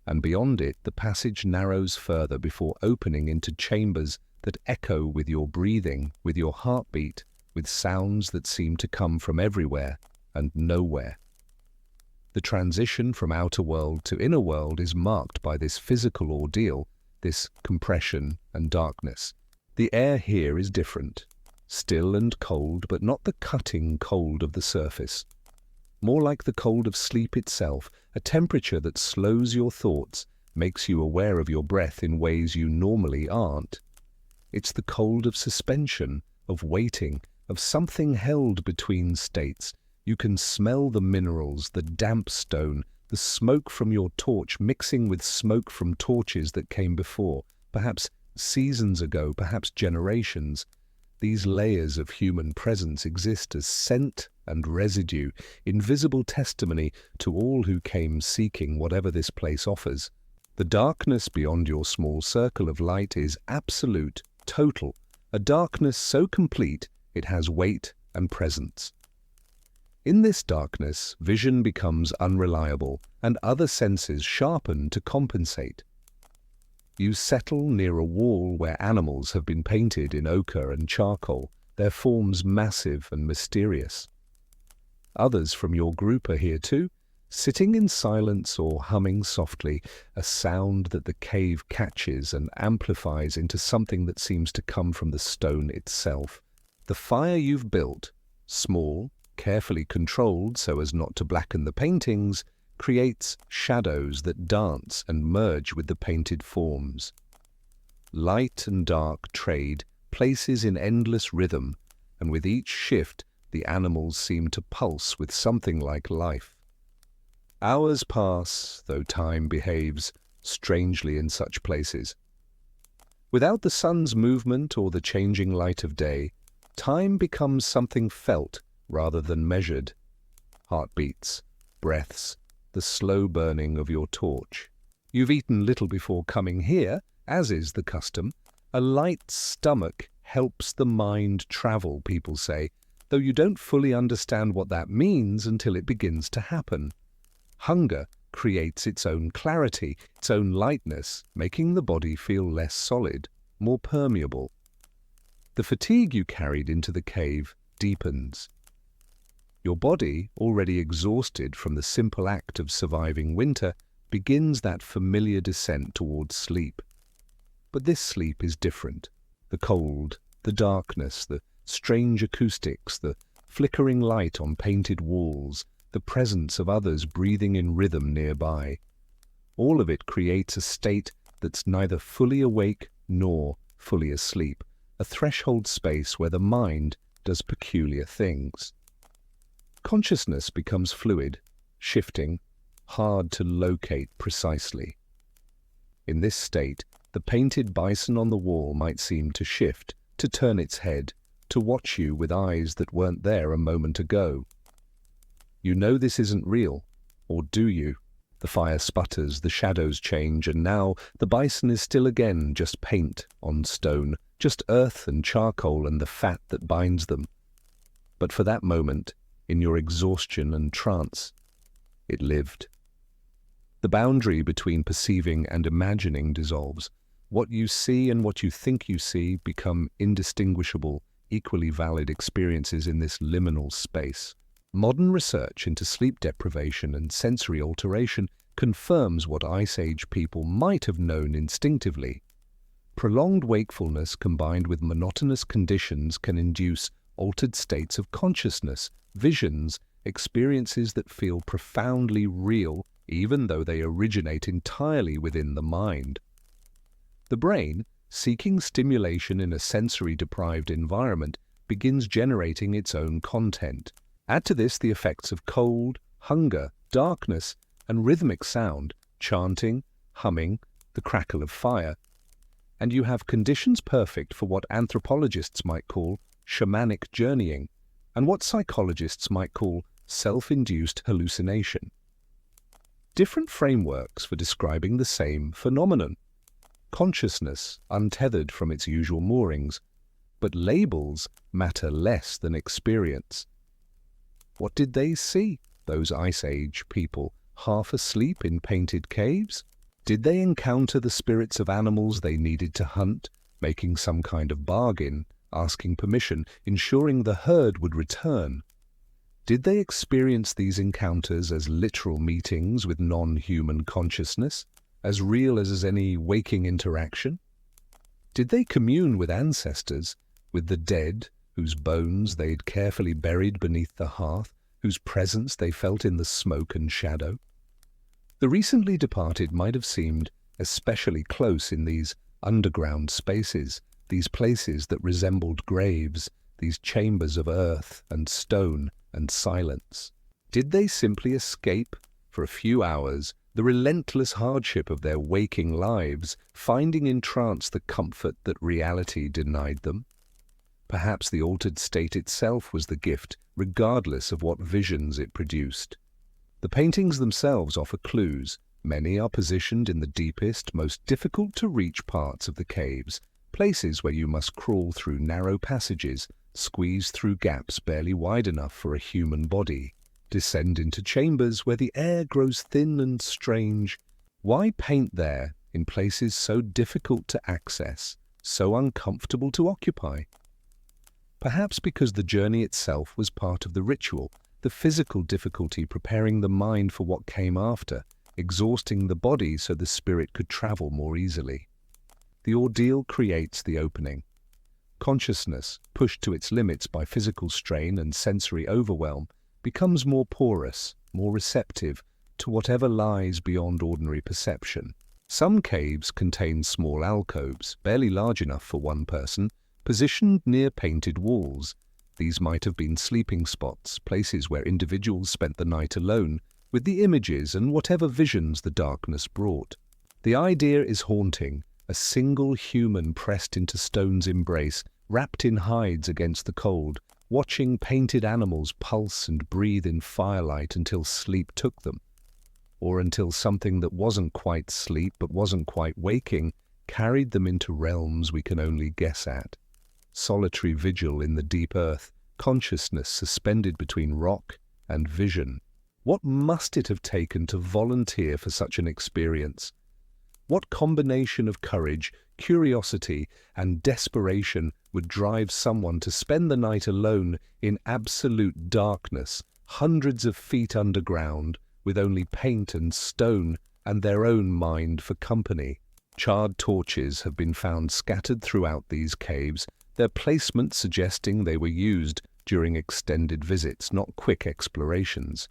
and beyond it the passage narrows further before opening into chambers that echo with your breathing, with your heartbeat, with sounds that seem to come from everywhere and nowhere. The transition from outer world to inner world is marked by this physical ordeal, this compression and darkness. The air here is different, still and cold, but not the cutting cold of the surface. More like the cold of sleep itself, a temperature that slows your thoughts, makes you aware of your breath in ways you normally aren't. It's the cold of suspension, of waiting, of something held between states. You can smell the minerals, the damp stone, the smoke from your torch mixing with smoke from torches that came before, perhaps seasons ago, perhaps generations. These layers of human presence exist as scent and residue, invisible testimony to all who came seeking whatever this place offers. The darkness beyond your small circle of light is absolute, total, a darkness so complete it has weight and presence. In this darkness, vision becomes unreliable and other senses sharpen to compensate. You settle near a wall where animals have been painted in ochre and charcoal, their forms massive and mysterious. Others from your group are here too, sitting in silence or humming softly, a sound that the cave catches and amplifies into something that seems to come from the stone itself. The fire you've built, small, carefully controlled so as not to blacken the paintings, creates shadows that dance and merge with the painted forms. Light and dark trade places in endless rhythm, and with each shift the animals seem to pulse with something like life. Hours pass, though time behaves strangely in such places. Without the sun's movement or the changing light of day, time becomes something felt rather than measured. Heartbeats, breaths, the slow burning of your torch. You've eaten little before coming here, as is the custom. A light stomach helps the mind travel, people say, though you don't fully understand what that means until it begins to happen. Hunger creates its own clarity, its own lightness, making the body feel less solid, more permeable. The fatigue you carried into the cave deepens. Your body, already exhausted from the simple act of surviving winter, begins that familiar descent towards sleep. But this sleep is different. The cold, the darkness, the strange acoustics, the flickering light on painted walls, the presence of others breathing in rhythm nearby. All of it creates a state that's neither fully awake nor fully asleep, a threshold space where the mind does peculiar things. Consciousness becomes fluid, shifting, hard to locate precisely. In this state, the painted bison on the wall might seem to shift, to turn its head, to watch you with eyes that weren't there a moment ago. You know this isn't real, or do you? The fire sputters, the shadows change, and now the bison is still again just paint on stone, just earth and charcoal and the fat that binds them. But for that moment, in your exhaustion and trance, it lived. The boundary between perceiving and imagining dissolves. What you see and what you think you see become indistinguishable, equally valid experiences in this liminal space. Modern research into sleep deprivation and sensory alteration confirms what Ice Age people might have known instinctively. Prolonged wakefulness combined with monotonous conditions can induce altered states of consciousness, visions, experiences that feel profoundly real even though they originate entirely within the mind. The brain, seeking stimulation in a sensory-deprived environment, begins generating its own content. Add to this the effects of cold, hunger, darkness, and rhythmic sound, chanting, humming, the crackle of fire, and you have conditions perfect for what anthropologists might call shamanic journeying, and what psychologists might call self-induced hallucination. Different frameworks for describing the same phenomenon. Consciousness untethered from its usual moorings, but labels matter less than experience. What did they see, those Ice Age people, half asleep in painted caves? Did they encounter the spirits of animals they needed to hunt, making some kind of bargain, asking permission, ensuring the herd would return? Did they experience these encounters as literal meetings with non-human consciousness, as real as any waking interaction? Did they commune with ancestors, with the dead, whose bones they'd carefully buried beneath the hearth, whose presence they felt in the smoke and shadow? The recently departed might have seemed especially close in these underground spaces, these places that resembled graves, these chambers of earth and stone and silence. Did they simply escape, for a few hours, the relentless hardship of their waking lives, finding in trance the comfort that reality denied them? Perhaps the altered state itself was the gift, regardless of what visions it produced. The paintings themselves offer clues. Many are positioned in the deepest, most difficult-to-reach parts of the caves, places where you must crawl through narrow passages, squeeze through gaps barely wide enough for a human body, descend into chambers where the air grows thin and strange. Why paint there, in places so difficult to access, so uncomfortable to occupy? Perhaps because the journey itself was part of the ritual, the physical difficulty preparing the mind for what came after, exhausting the body so the spirit could travel more easily. The ordeal creates the opening. Consciousness, pushed to its limits by physical strain and sensory overwhelm, becomes more porous, more receptive to whatever lies beyond ordinary perception. Some caves contain small alcoves, barely large enough for one person, positioned near painted walls. These might have been sleeping spots, places where individuals spent the night alone, with the images and whatever visions the darkness brought. The idea is haunting, a single human pressed into stone's embrace, wrapped in hides against the cold, watching painted animals pulse and breathe in firelight until sleep took them, or until something that wasn't quite sleep but wasn't quite waking carried them into realms we can only guess at. Solitary vigil in the deep earth, consciousness suspended between rock and vision. What must it have taken to volunteer for such an experience? What combination of courage, curiosity, and desperation would drive someone to spend the night alone in absolute darkness, hundreds of feet underground, with only paint and stone and their own mind for company? Charred torches have been found scattered throughout these caves, their placement suggesting they were used during extended visits, not quick explorations.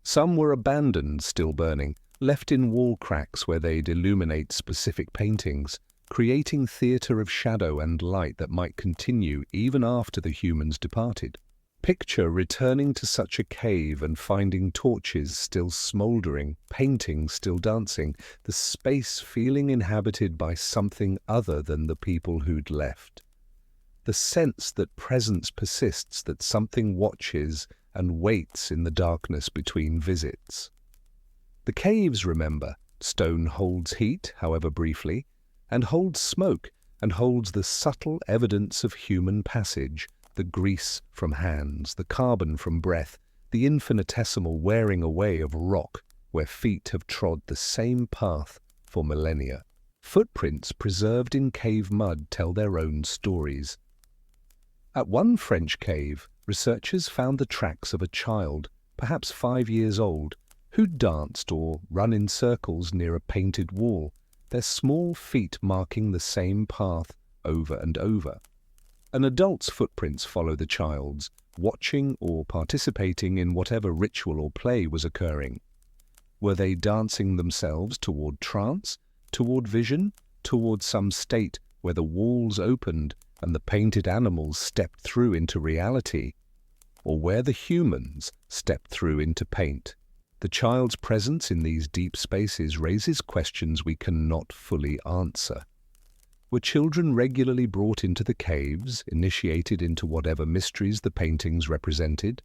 Some were abandoned, still burning, left in wall cracks where they'd illuminate specific paintings, creating theatre of shadow and light that might continue even after the humans departed. Picture returning to such a cave and finding torches still smouldering, paintings still dancing, the space feeling inhabited by something other than the people who'd left. The sense that presence persists, that something watches and waits in the darkness between visits. The caves, remember, stone holds heat, however briefly, and holds smoke, and holds the subtle evidence of human passage, the grease from hands, the carbon from breath, the infinitesimal wearing away of rock where feet have trod the same path for millennia. Footprints preserved in cave mud tell their own stories. At one French cave, researchers found the tracks of a child, perhaps 5 years old, who danced or run in circles near a painted wall, their small feet marking the same path over and over. An adult's footprints follow the child's, watching or participating in whatever ritual or play was occurring. Were they dancing themselves toward trance, toward vision, toward some state where the walls opened and the painted animals stepped through into reality, or where the humans stepped through into paint? The child's presence in these deep spaces raises questions we cannot fully answer. Were children regularly brought into the caves, initiated into whatever mysteries the paintings represented?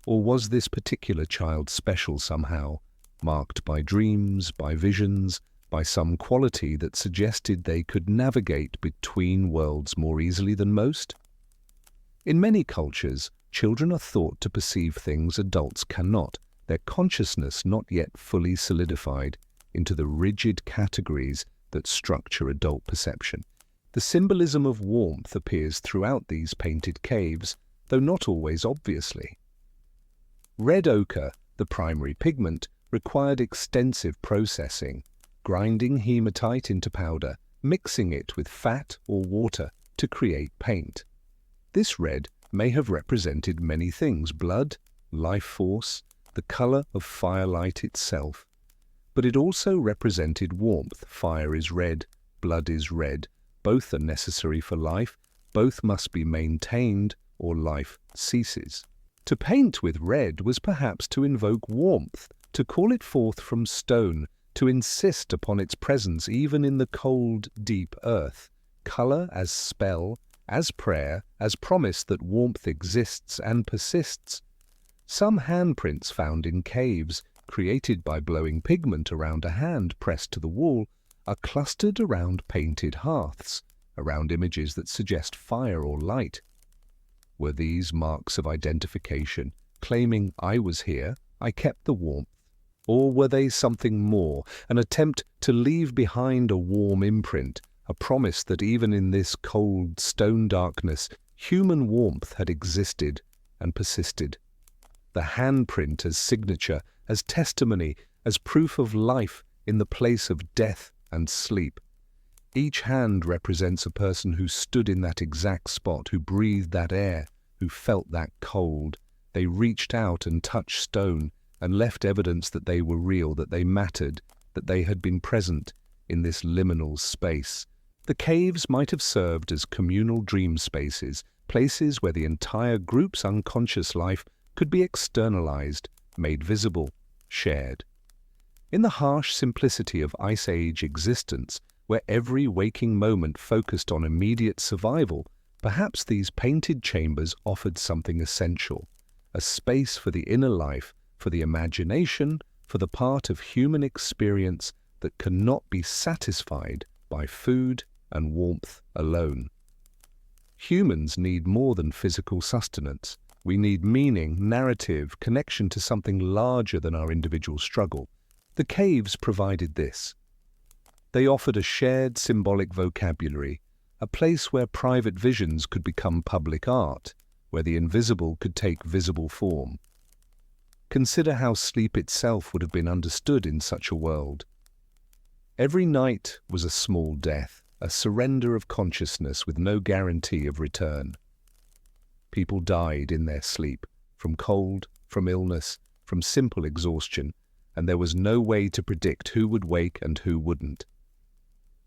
Or was this particular child special somehow, marked by dreams, by visions, by some quality that suggested they could navigate between worlds more easily than most? In many cultures, children are thought to perceive things adults cannot, their consciousness not yet fully solidified into the rigid categories that structure adult perception. The symbolism of warmth appears throughout these painted caves, though not always obviously. Red ochre, the primary pigment, required extensive processing, grinding hematite into powder, mixing it with fat or water to create paint. This red may have represented many things: blood, life force, the color of firelight itself. But it also represented warmth. Fire is red, blood is red. Both are necessary for life. Both must be maintained or life ceases. To paint with red was perhaps to invoke warmth, to call it forth from stone, to insist upon its presence even in the cold, deep earth. Color as spell, as prayer, as promise that warmth exists and persists. Some handprints found in caves, created by blowing pigment around a hand pressed to the wall, are clustered around painted hearths, around images that suggest fire or light. Were these marks of identification, claiming I was here, I kept the warmth? Or were they something more, an attempt to leave behind a warm imprint, a promise that even in this cold stone darkness, human warmth had existed and persisted? The handprint as signature, as testimony, as proof of life in the place of death and sleep. Each hand represents a person who stood in that exact spot, who breathed that air, who felt that cold. They reached out and touched stone and left evidence that they were real, that they mattered, that they had been present in this liminal space. The caves might have served as communal dream spaces, places where the entire group's unconscious life could be externalized, made visible, shared. In the harsh simplicity of Ice Age existence, where every waking moment focused on immediate survival, perhaps these painted chambers offered something essential, a space for the inner life, for the imagination, for the part of human experience that cannot be satisfied by food and warmth alone. Humans need more than physical sustenance. We need meaning, narrative, connection to something larger than our individual struggle. The caves provided this. They offered a shared symbolic vocabulary, a place where private visions could become public art, where the invisible could take visible form. Consider how sleep itself would have been understood in such a world. Every night was a small death, a surrender of consciousness with no guarantee of return. People died in their sleep, from cold, from illness, from simple exhaustion, and there was no way to predict who would wake and who wouldn't.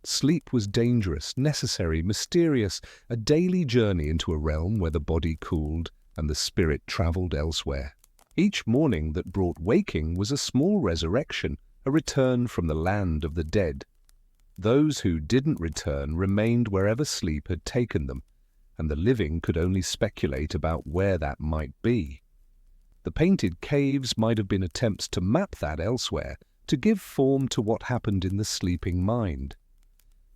Sleep was dangerous, necessary, mysterious, a daily journey into a realm where the body cooled and the spirit traveled elsewhere. Each morning that brought waking was a small resurrection, a return from the land of the dead. Those who didn't return remained wherever sleep had taken them, and the living could only speculate about where that might be. The painted caves might have been attempts to map that elsewhere, to give form to what happened in the sleeping mind.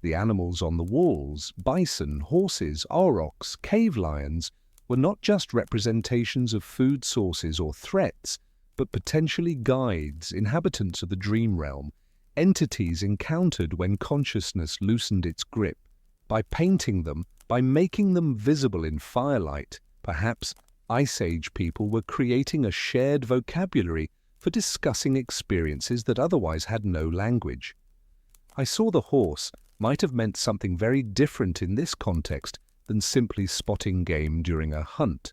The animals on the walls, bison, horses, aurochs, cave lions, were not just representations of food sources or threats, but potentially guides, inhabitants of the dream realm, entities encountered when consciousness loosened its grip. By painting them, by making them visible in firelight, perhaps Ice Age people were creating a shared vocabulary for discussing experiences that otherwise had no language. I saw the horse might have meant something very different in this context than simply spotting game during a hunt.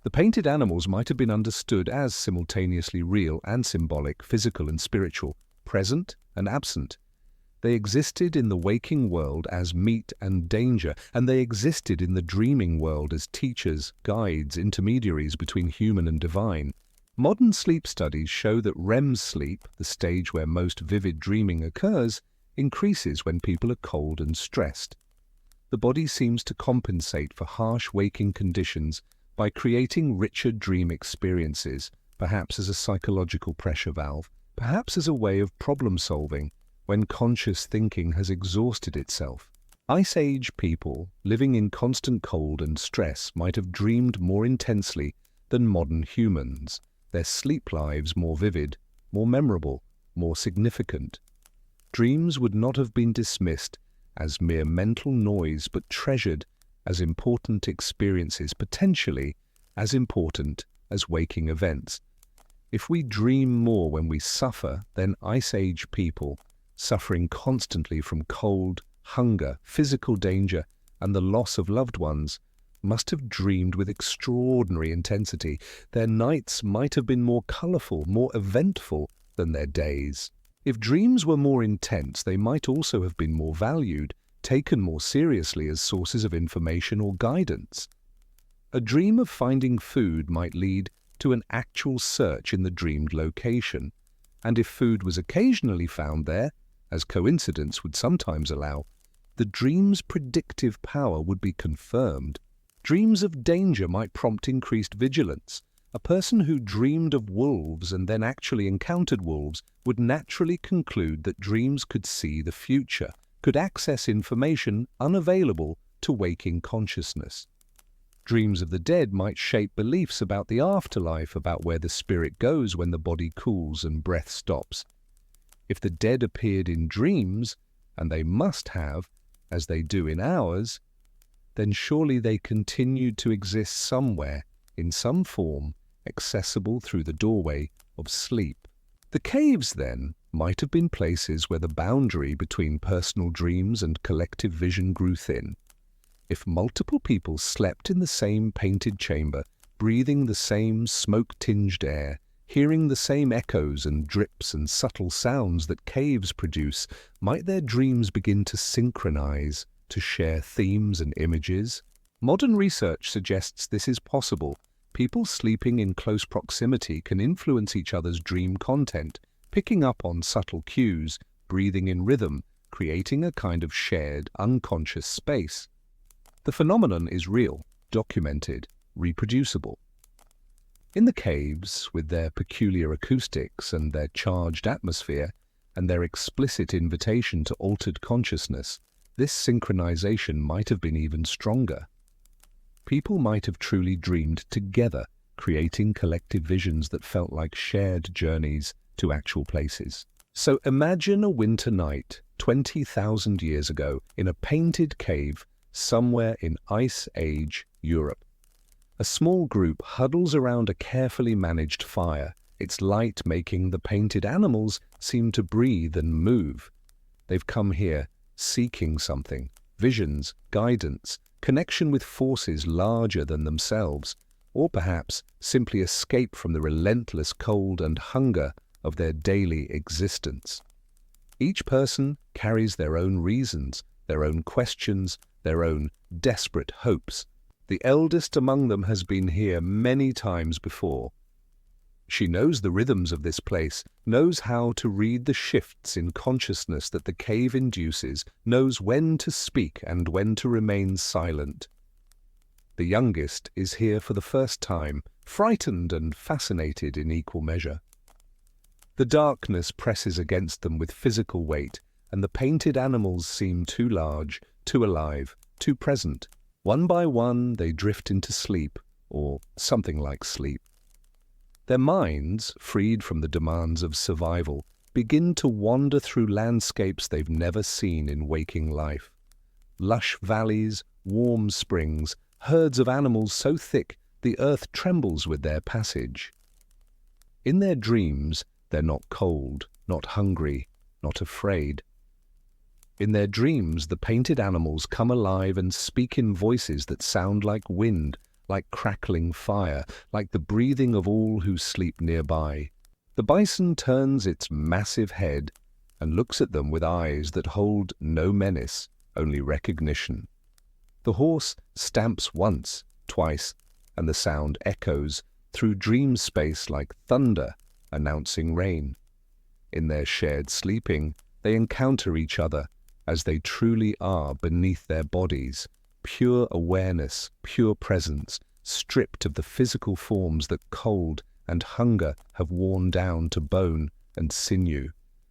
The painted animals might have been understood as simultaneously real and symbolic, physical and spiritual, present and absent. They existed in the waking world as meat and danger, and they existed in the dreaming world as teachers, guides, intermediaries between human and divine. Modern sleep studies show that REM sleep, the stage where most vivid dreaming occurs, increases when people are cold and stressed. The body seems to compensate for harsh waking conditions by creating richer dream experiences, perhaps as a psychological pressure valve, perhaps as a way of problem-solving when conscious thinking has exhausted itself. Ice Age people living in constant cold and stress might have dreamed more intensely than modern humans, their sleep lives more vivid, more memorable, more significant. Dreams would not have been dismissed as mere mental noise, but treasured as important experiences, potentially as important as waking events. If we dream more when we suffer, then Ice Age people, suffering constantly from cold, hunger, physical danger, and the loss of loved ones, must have dreamed with extraordinary intensity. Their nights might have been more colorful, more eventful than their days. If dreams were more intense, they might also have been more valued, taken more seriously as sources of information or guidance. A dream of finding food might lead to an actual search in the dreamed location, and if food was occasionally found there, as coincidence would sometimes allow, the dream's predictive power would be confirmed. Dreams of danger might prompt increased vigilance. A person who dreamed of wolves and then actually encountered wolves would naturally conclude that dreams could see the future, could access information unavailable to waking consciousness. Dreams of the dead might shape beliefs about the afterlife, about where the spirit goes when the body cools and breath stops. If the dead appeared in dreams, and they must have, as they do in ours, then surely they continued to exist somewhere, in some form, accessible through the doorway of sleep. The caves, then, might have been places where the boundary between personal dreams and collective vision grew thin. If multiple people slept in the same painted chamber, breathing the same smoke-tinged air, hearing the same echoes and drips and subtle sounds that caves produce, might their dreams begin to synchronize, to share themes and images? Modern research suggests this is possible. People sleeping in close proximity can influence each other's dream content, picking up on subtle cues, breathing in rhythm, creating a kind of shared, unconscious space. The phenomenon is real, documented, reproducible. In the caves, with their peculiar acoustics and their charged atmosphere, and their explicit invitation to altered consciousness, this synchronization might have been even stronger. People might have truly dreamed together, creating collective visions that felt like shared journeys to actual places. So imagine a winter night, 20,000 years ago, in a painted cave somewhere in Ice Age Europe. A small group huddles around a carefully managed fire, its light making the painted animals seem to breathe and move. They've come here seeking something, visions, guidance, connection with forces larger than themselves, or perhaps simply escape from the relentless cold and hunger of their daily existence. Each person carries their own reasons, their own questions, their own desperate hopes. The eldest among them has been here many times before. She knows the rhythms of this place, knows how to read the shifts in consciousness that the cave induces, knows when to speak and when to remain silent. The youngest is here for the first time, frightened and fascinated in equal measure. The darkness presses against them with physical weight, and the painted animals seem too large, too alive, too present. One by one they drift into sleep, or something like sleep. Their minds, freed from the demands of survival, begin to wander through landscapes they've never seen in waking life. Lush valleys, warm springs, herds of animals so thick the earth trembles with their passage. In their dreams, they're not cold, not hungry, not afraid. In their dreams, the painted animals come alive and speak in voices that sound like wind, like crackling fire, like the breathing of all who sleep nearby. The bison turns its massive head and looks at them with eyes that hold no menace, only recognition. The horse stamps once, twice, and the sound echoes through dream space like thunder, announcing rain. In their shared sleeping, they encounter each other as they truly are beneath their bodies, pure awareness, pure presence, stripped of the physical forms that cold and hunger have worn down to bone and sinew.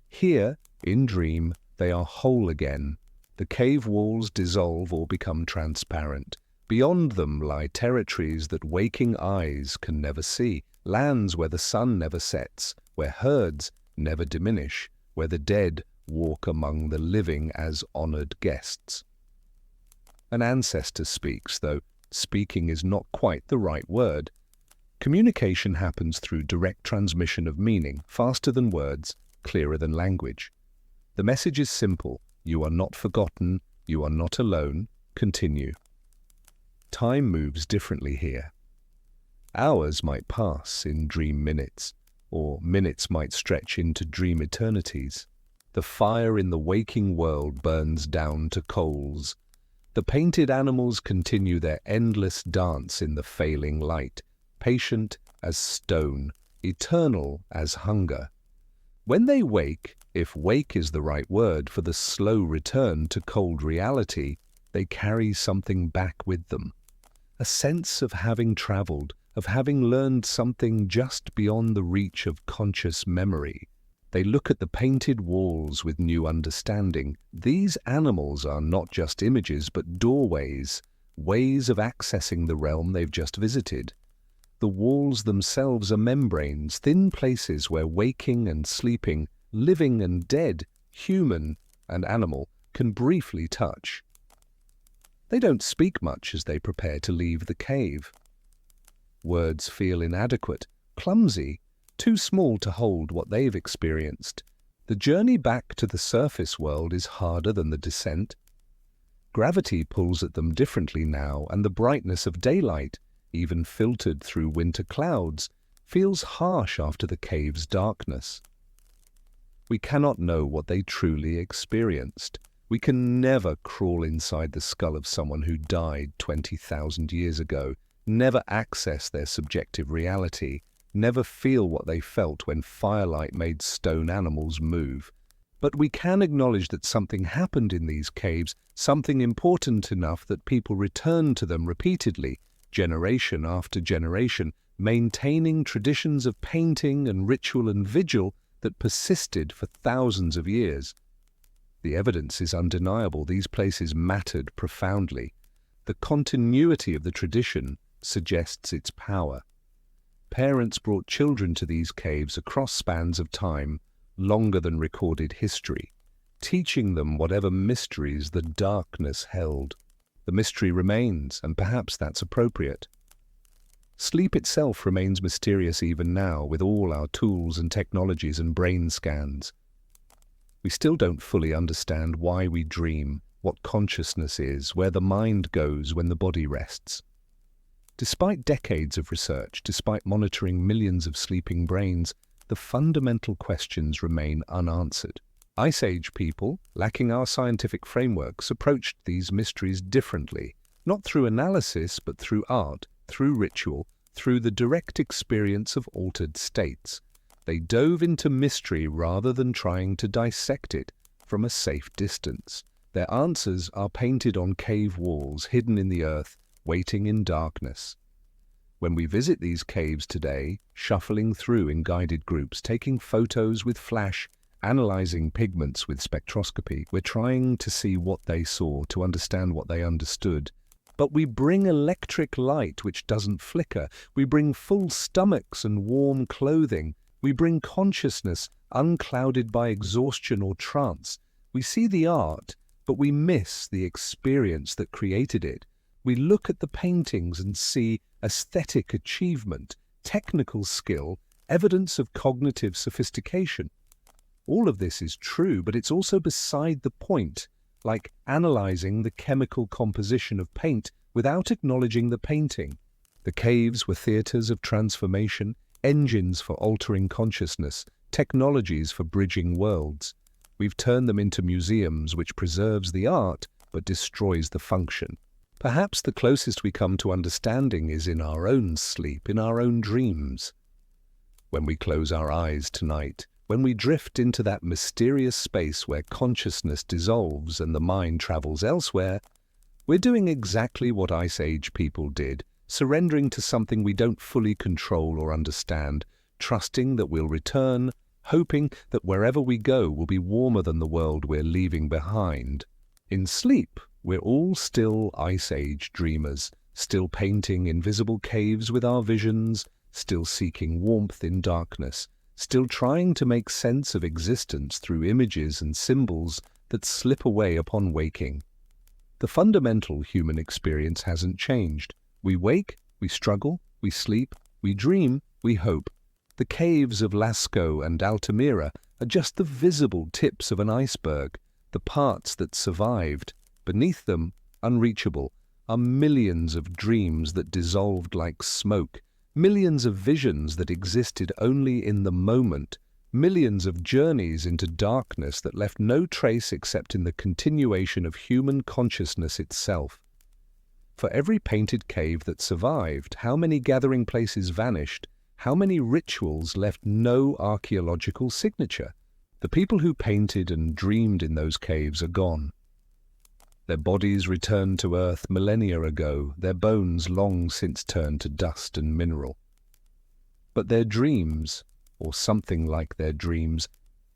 Here, in dream, they are whole again. The cave walls dissolve or become transparent. Beyond them lie territories that waking eyes can never see, lands where the sun never sets, where herds never diminish, where the dead walk among the living as honored guests. An ancestor speaks, though speaking is not quite the right word. Communication happens through direct transmission of meaning, faster than words, clearer than language. The message is simple: you are not forgotten, you are not alone, continue. Time moves differently here. Hours might pass in dream minutes, or minutes might stretch into dream eternities. The fire in the waking world burns down to coals. The painted animals continue their endless dance in the failing light, patient as stone, eternal as hunger. When they wake, if wake is the right word for the slow return to cold reality, they carry something back with them. A sense of having traveled, of having learned something just beyond the reach of conscious memory. They look at the painted walls with new understanding. These animals are not just images, but doorways, ways of accessing the realm they've just visited. The walls themselves are membranes, thin places where waking and sleeping, living and dead, human and animal, can briefly touch. They don't speak much as they prepare to leave the cave. Words feel inadequate, clumsy, too small to hold what they've experienced. The journey back to the surface world is harder than the descent. Gravity pulls at them differently now, and the brightness of daylight, even filtered through winter clouds, feels harsh after the cave's darkness. We cannot know what they truly experienced. We can never crawl inside the skull of someone who died 20,000 years ago, never access their subjective reality, never feel what they felt when firelight made stone animals move. But we can acknowledge that something happened in these caves, something important enough that people return to them repeatedly, generation after generation, maintaining traditions of painting and ritual and vigil that persisted for thousands of years. The evidence is undeniable. These places mattered profoundly. The continuity of the tradition suggests its power. Parents brought children to these caves across spans of time, longer than recorded history, teaching them whatever mysteries the darkness held. The mystery remains, and perhaps that's appropriate. Sleep itself remains mysterious even now, with all our tools and technologies and brain scans. We still don't fully understand why we dream, what consciousness is, where the mind goes when the body rests. Despite decades of research, despite monitoring millions of sleeping brains, the fundamental questions remain unanswered. Ice Age people, lacking our scientific frameworks, approached these mysteries differently, not through analysis, but through art, through ritual, through the direct experience of altered states. They dove into mystery rather than trying to dissect it from a safe distance. Their answers are painted on cave walls, hidden in the earth, waiting in darkness. When we visit these caves today, shuffling through in guided groups, taking photos with flash, analyzing pigments with spectroscopy, we're trying to see what they saw, to understand what they understood. But we bring electric light which doesn't flicker. We bring full stomachs and warm clothing. We bring consciousness unclouded by exhaustion or trance. We see the art, but we miss the experience that created it. We look at the paintings and see aesthetic achievement, technical skill, evidence of cognitive sophistication. All of this is true, but it's also beside the point, like analyzing the chemical composition of paint without acknowledging the painting. The caves were theaters of transformation, engines for altering consciousness, technologies for bridging worlds. We've turned them into museums which preserves the art but destroys the function. Perhaps the closest we come to understanding is in our own sleep, in our own dreams. When we close our eyes tonight, when we drift into that mysterious space where consciousness dissolves and the mind travels elsewhere, we're doing exactly what Ice Age people did, surrendering to something we don't fully control or understand, trusting that we'll return, hoping that wherever we go will be warmer than the world we're leaving behind. In sleep, we're all still Ice Age dreamers, still painting invisible caves with our visions, still seeking warmth in darkness, still trying to make sense of existence through images and symbols that slip away upon waking. The fundamental human experience hasn't changed. We wake, we struggle, we sleep, we dream, we hope. The caves of Lascaux and Altamira are just the visible tips of an iceberg, the parts that survived. Beneath them, unreachable, are millions of dreams that dissolved like smoke, millions of visions that existed only in the moment, millions of journeys into darkness that left no trace except in the continuation of human consciousness itself. For every painted cave that survived, how many gathering places vanished, how many rituals left no archaeological signature? The people who painted and dreamed in those caves are gone. Their bodies returned to earth millennia ago, their bones long since turned to dust and mineral. But their dreams, or something like their dreams,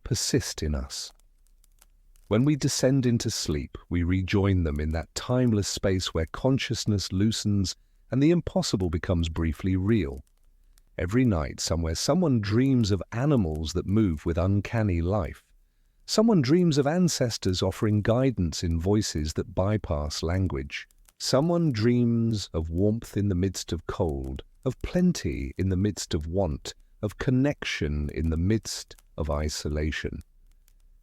persist in us. When we descend into sleep, we rejoin them in that timeless space where consciousness loosens and the impossible becomes briefly real. Every night somewhere someone dreams of animals that move with uncanny life. Someone dreams of ancestors offering guidance in voices that bypass language. Someone dreams of warmth in the midst of cold, of plenty in the midst of want, of connection in the midst of isolation.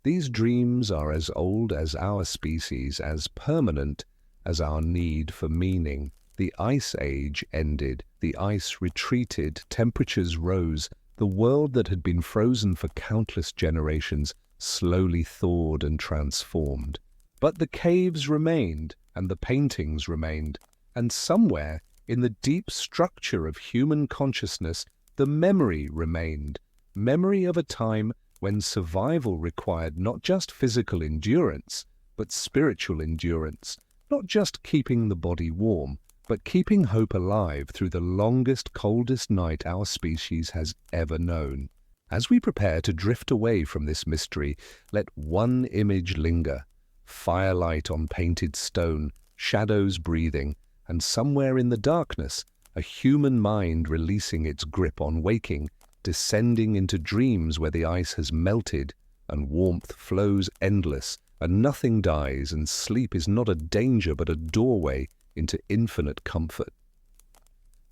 These dreams are as old as our species, as permanent as our need for meaning. The Ice Age ended, the ice retreated, temperatures rose, the world that had been frozen for countless generations slowly thawed and transformed. But the caves remained, and the paintings remained, and somewhere in the deep structure of human consciousness, the memory remained, memory of a time when survival required not just physical endurance, but spiritual endurance, not just keeping the body warm, but keeping hope alive through the longest, coldest night our species has ever known. As we prepare to drift away from this mystery, let one image linger. Firelight on painted stone, shadows breathing, and somewhere in the darkness, a human mind releasing its grip on waking, descending into dreams where the ice has melted and warmth flows endless, and nothing dies, and sleep is not a danger but a doorway into infinite comfort.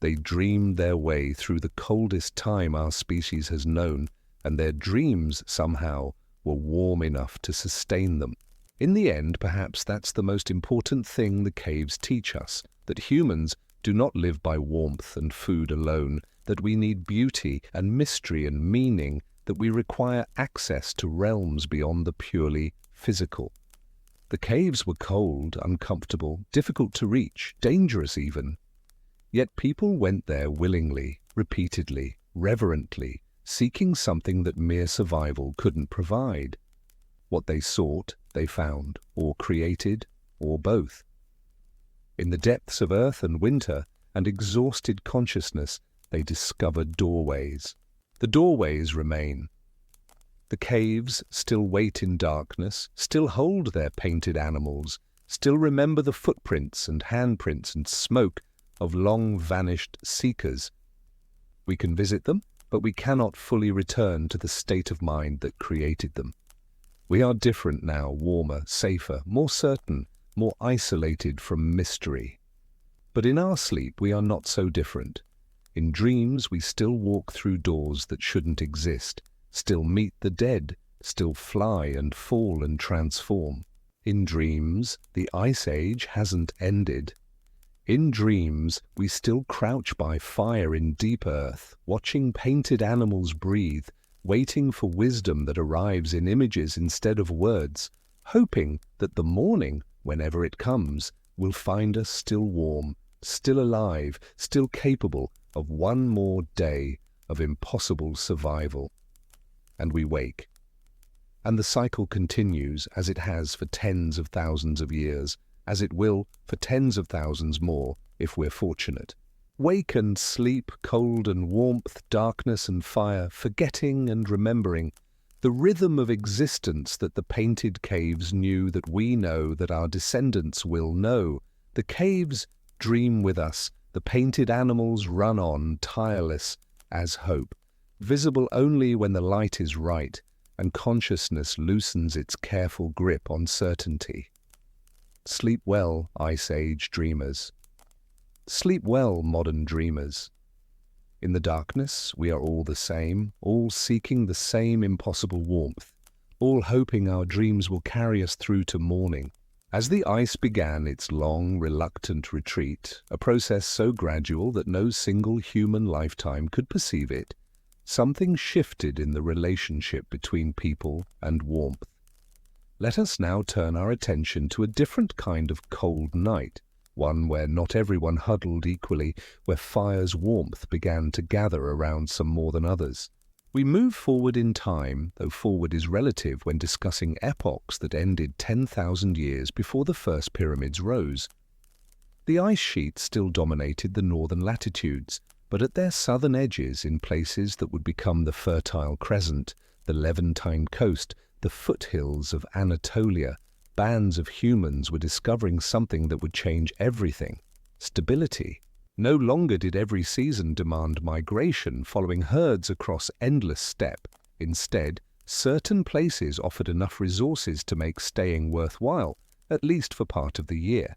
They dreamed their way through the coldest time our species has known, and their dreams, somehow, were warm enough to sustain them. In the end, perhaps that's the most important thing the caves teach us, that humans do not live by warmth and food alone, that we need beauty and mystery and meaning, that we require access to realms beyond the purely physical. The caves were cold, uncomfortable, difficult to reach, dangerous even. Yet people went there willingly, repeatedly, reverently, seeking something that mere survival couldn't provide. What they sought, they found, or created, or both. In the depths of earth and winter and exhausted consciousness, they discovered doorways. The doorways remain. The caves still wait in darkness, still hold their painted animals, still remember the footprints and handprints and smoke of long-vanished seekers. We can visit them, but we cannot fully return to the state of mind that created them. We are different now, warmer, safer, more certain, more isolated from mystery. But in our sleep we are not so different. In dreams we still walk through doors that shouldn't exist, still meet the dead, still fly and fall and transform. In dreams, the Ice Age hasn't ended. In dreams, we still crouch by fire in deep earth, watching painted animals breathe, waiting for wisdom that arrives in images instead of words, hoping that the morning, whenever it comes, will find us still warm, still alive, still capable of one more day of impossible survival. And we wake. And the cycle continues as it has for tens of thousands of years, as it will for tens of thousands more if we're fortunate. Wake and sleep, cold and warmth, darkness and fire, forgetting and remembering, the rhythm of existence that the painted caves knew, that we know, that our descendants will know. The caves dream with us, the painted animals run on, tireless as hope, visible only when the light is right and consciousness loosens its careful grip on certainty. Sleep well, Ice Age dreamers. Sleep well, modern dreamers. In the darkness, we are all the same, all seeking the same impossible warmth, all hoping our dreams will carry us through to morning. As the ice began its long, reluctant retreat, a process so gradual that no single human lifetime could perceive it, something shifted in the relationship between people and warmth. Let us now turn our attention to a different kind of cold night, one where not everyone huddled equally, where fire's warmth began to gather around some more than others. We move forward in time, though forward is relative when discussing epochs that ended 10,000 years before the first pyramids rose. The ice sheet still dominated the northern latitudes, but at their southern edges, in places that would become the Fertile Crescent, the Levantine coast, the foothills of Anatolia, bands of humans were discovering something that would change everything: stability. No longer did every season demand migration following herds across endless steppe. Instead, certain places offered enough resources to make staying worthwhile, at least for part of the year.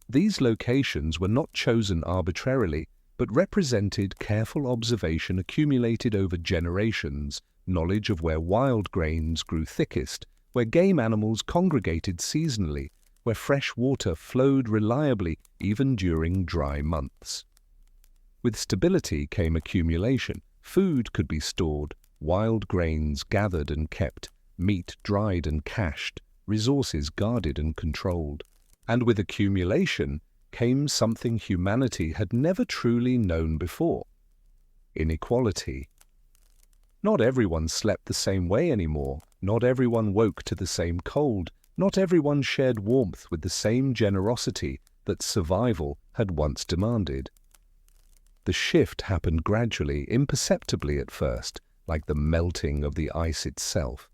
These locations were not chosen arbitrarily, but represented careful observation accumulated over generations, knowledge of where wild grains grew thickest, where game animals congregated seasonally, where fresh water flowed reliably even during dry months. With stability came accumulation. Food could be stored, wild grains gathered and kept, meat dried and cached, resources guarded and controlled. And with accumulation came something humanity had never truly known before: inequality. Not everyone slept the same way anymore. Not everyone woke to the same cold. Not everyone shared warmth with the same generosity that survival had once demanded. The shift happened gradually, imperceptibly at first, like the melting of the ice itself.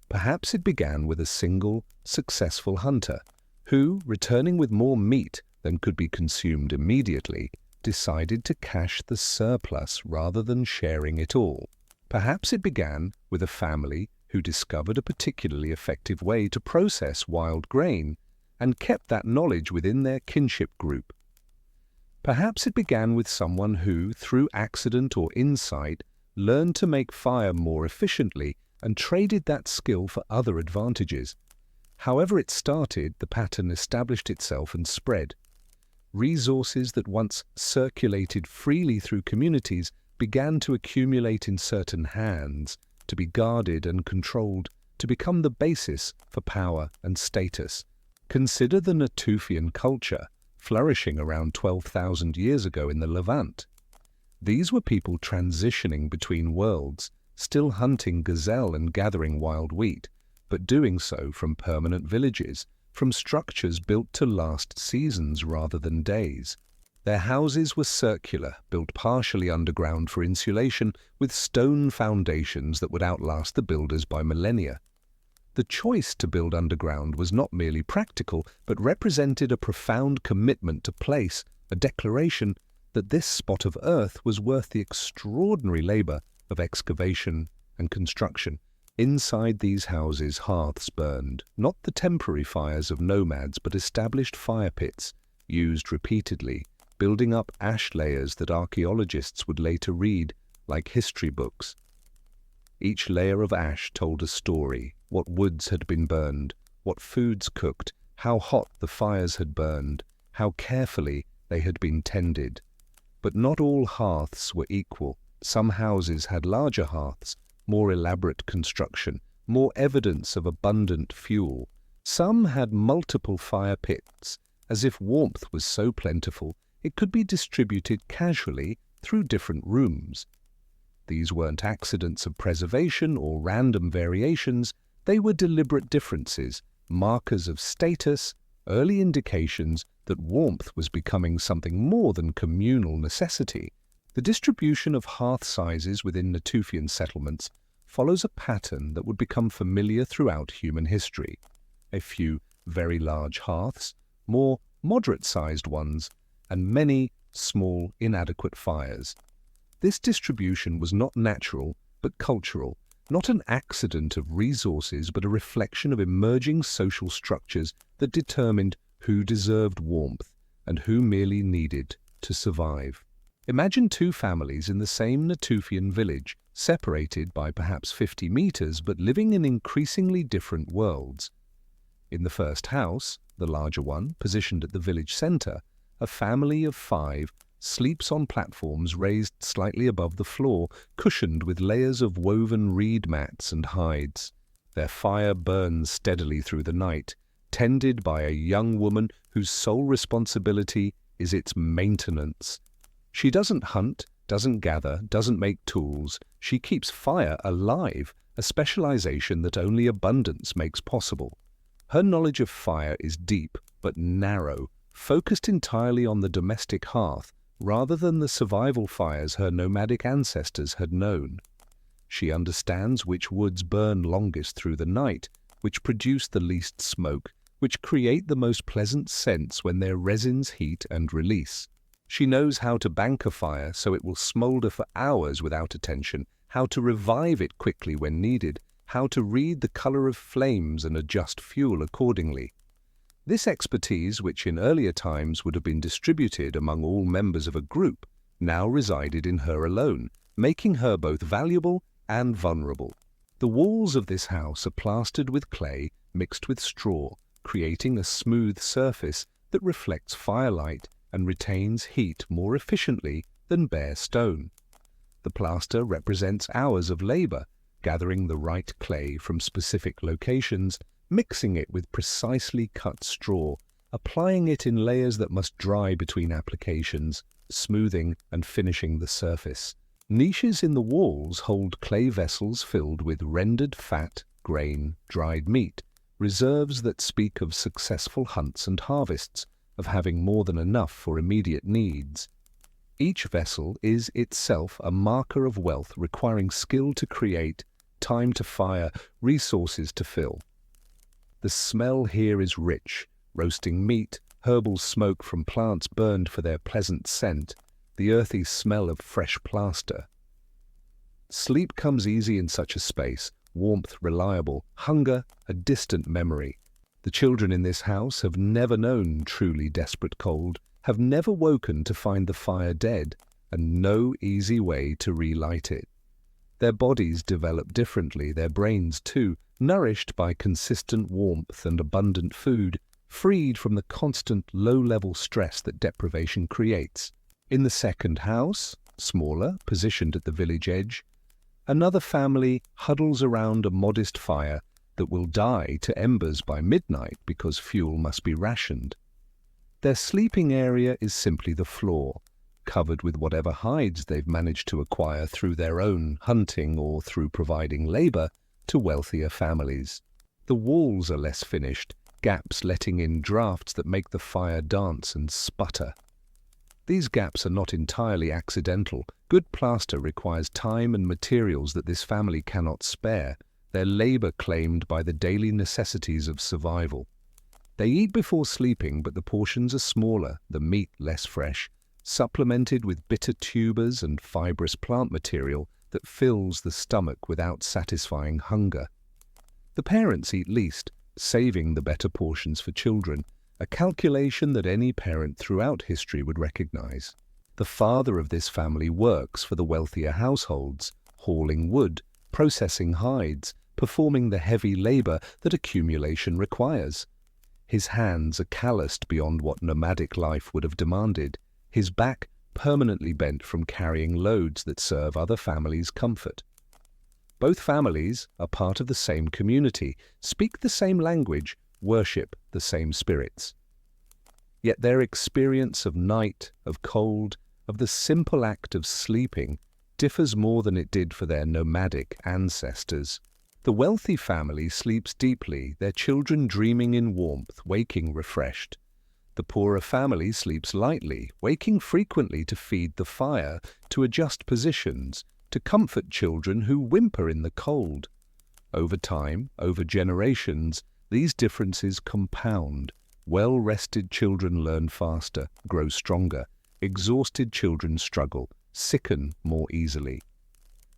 Perhaps it began with a single, successful hunter who, returning with more meat than could be consumed immediately, decided to cache the surplus rather than sharing it all. Perhaps it began with a family who discovered a particularly effective way to process wild grain and kept that knowledge within their kinship group. Perhaps it began with someone who, through accident or insight, learned to make fire more efficiently and traded that skill for other advantages. However it started, the pattern established itself and spread. Resources that once circulated freely through communities began to accumulate in certain hands, to be guarded and controlled, to become the basis for power and status. Consider the Natufian culture, flourishing around 12,000 years ago in the Levant. These were people transitioning between worlds, still hunting gazelle and gathering wild wheat, but doing so from permanent villages, from structures built to last seasons rather than days. Their houses were circular, built partially underground for insulation, with stone foundations that would outlast the builders by millennia. The choice to build underground was not merely practical, but represented a profound commitment to place, a declaration that this spot of earth was worth the extraordinary labor of excavation and construction. Inside these houses, hearths burned, not the temporary fires of nomads, but established fire pits, used repeatedly, building up ash layers that archaeologists would later read like history books. Each layer of ash told a story: what woods had been burned, what foods cooked, how hot the fires had burned, how carefully they had been tended. But not all hearths were equal. Some houses had larger hearths, more elaborate construction, more evidence of abundant fuel. Some had multiple fire pits, as if warmth was so plentiful it could be distributed casually through different rooms. These weren't accidents of preservation or random variations, they were deliberate differences, markers of status, early indications that warmth was becoming something more than communal necessity. The distribution of hearth sizes within Natufian settlements follows a pattern that would become familiar throughout human history. A few very large hearths, more moderate-sized ones, and many small, inadequate fires. This distribution was not natural, but cultural, not an accident of resources, but a reflection of emerging social structures that determined who deserved warmth and who merely needed to survive. Imagine two families in the same Natufian village, separated by perhaps 50 meters, but living in increasingly different worlds. In the first house, the larger one, positioned at the village center, a family of 5 sleeps on platforms raised slightly above the floor, cushioned with layers of woven reed mats and hides. Their fire burns steadily through the night, tended by a young woman whose sole responsibility is its maintenance. She doesn't hunt, doesn't gather, doesn't make tools. She keeps fire alive, a specialization that only abundance makes possible. Her knowledge of fire is deep but narrow, focused entirely on the domestic hearth rather than the survival fires her nomadic ancestors had known. She understands which woods burn longest through the night, which produce the least smoke, which create the most pleasant scents when their resins heat and release. She knows how to bank a fire so it will smolder for hours without attention, how to revive it quickly when needed, how to read the color of flames and adjust fuel accordingly. This expertise, which in earlier times would have been distributed among all members of a group, now resided in her alone, making her both valuable and vulnerable. The walls of this house are plastered with clay mixed with straw, creating a smooth surface that reflects firelight and retains heat more efficiently than bare stone. The plaster represents hours of labor, gathering the right clay from specific locations, mixing it with precisely cut straw, applying it in layers that must dry between applications, smoothing and finishing the surface. Niches in the walls hold clay vessels filled with rendered fat, grain, dried meat, reserves that speak of successful hunts and harvests, of having more than enough for immediate needs. Each vessel is itself a marker of wealth, requiring skill to create, time to fire, resources to fill. The smell here is rich: roasting meat, herbal smoke from plants burned for their pleasant scent, the earthy smell of fresh plaster. Sleep comes easy in such a space, warmth reliable, hunger a distant memory. The children in this house have never known truly desperate cold, have never woken to find the fire dead, and no easy way to relight it. Their bodies develop differently, their brains too, nourished by consistent warmth and abundant food, freed from the constant low-level stress that deprivation creates. In the second house, smaller, positioned at the village edge, another family huddles around a modest fire that will die to embers by midnight because fuel must be rationed. Their sleeping area is simply the floor, covered with whatever hides they've managed to acquire through their own hunting or through providing labor to wealthier families. The walls are less finished, gaps letting in drafts that make the fire dance and sputter. These gaps are not entirely accidental. Good plaster requires time and materials that this family cannot spare, their labor claimed by the daily necessities of survival. They eat before sleeping, but the portions are smaller, the meat less fresh, supplemented with bitter tubers and fibrous plant material that fills the stomach without satisfying hunger. The parents eat least, saving the better portions for children, a calculation that any parent throughout history would recognize. The father of this family works for the wealthier households, hauling wood, processing hides, performing the heavy labor that accumulation requires. His hands are calloused beyond what nomadic life would have demanded, his back permanently bent from carrying loads that serve other families' comfort. Both families are part of the same community, speak the same language, worship the same spirits. Yet their experience of night, of cold, of the simple act of sleeping differs more than it did for their nomadic ancestors. The wealthy family sleeps deeply, their children dreaming in warmth, waking refreshed. The poorer family sleeps lightly, waking frequently to feed the fire, to adjust positions, to comfort children who whimper in the cold. Over time, over generations, these differences compound. Well-rested children learn faster, grow stronger. Exhausted children struggle, sicken more easily.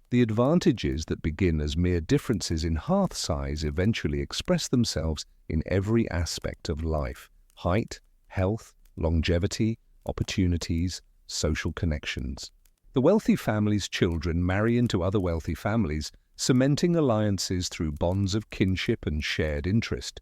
The advantages that begin as mere differences in hearth size eventually express themselves in every aspect of life: height, health, longevity, opportunities, social connections. The wealthy family's children marry into other wealthy families, cementing alliances through bonds of kinship and shared interest.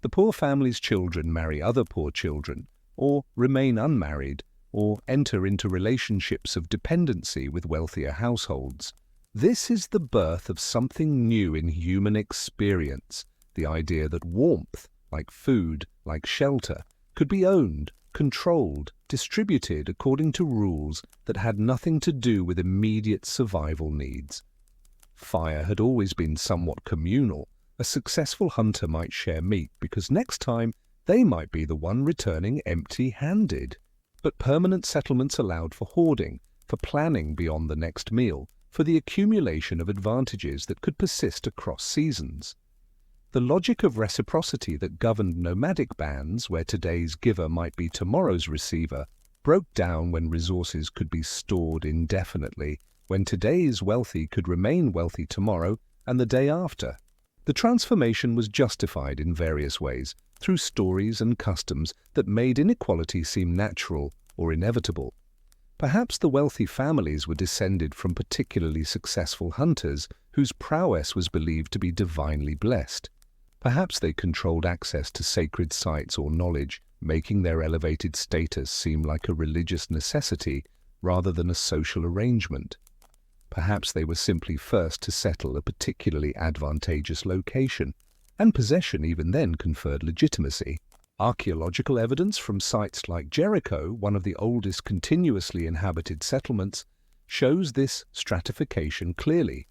The poor family's children marry other poor children, or remain unmarried, or enter into relationships of dependency with wealthier households. This is the birth of something new in human experience, the idea that warmth, like food, like shelter, could be owned, controlled, distributed according to rules that had nothing to do with immediate survival needs. Fire had always been somewhat communal. A successful hunter might share meat because next time they might be the one returning empty-handed. But permanent settlements allowed for hoarding, for planning beyond the next meal, for the accumulation of advantages that could persist across seasons. The logic of reciprocity that governed nomadic bands, where today's giver might be tomorrow's receiver, broke down when resources could be stored indefinitely, when today's wealthy could remain wealthy tomorrow and the day after. The transformation was justified in various ways, through stories and customs that made inequality seem natural or inevitable. Perhaps the wealthy families were descended from particularly successful hunters whose prowess was believed to be divinely blessed. Perhaps they controlled access to sacred sites or knowledge, making their elevated status seem like a religious necessity rather than a social arrangement. Perhaps they were simply first to settle a particularly advantageous location, and possession even then conferred legitimacy. Archaeological evidence from sites like Jericho, one of the oldest continuously inhabited settlements, shows this stratification clearly.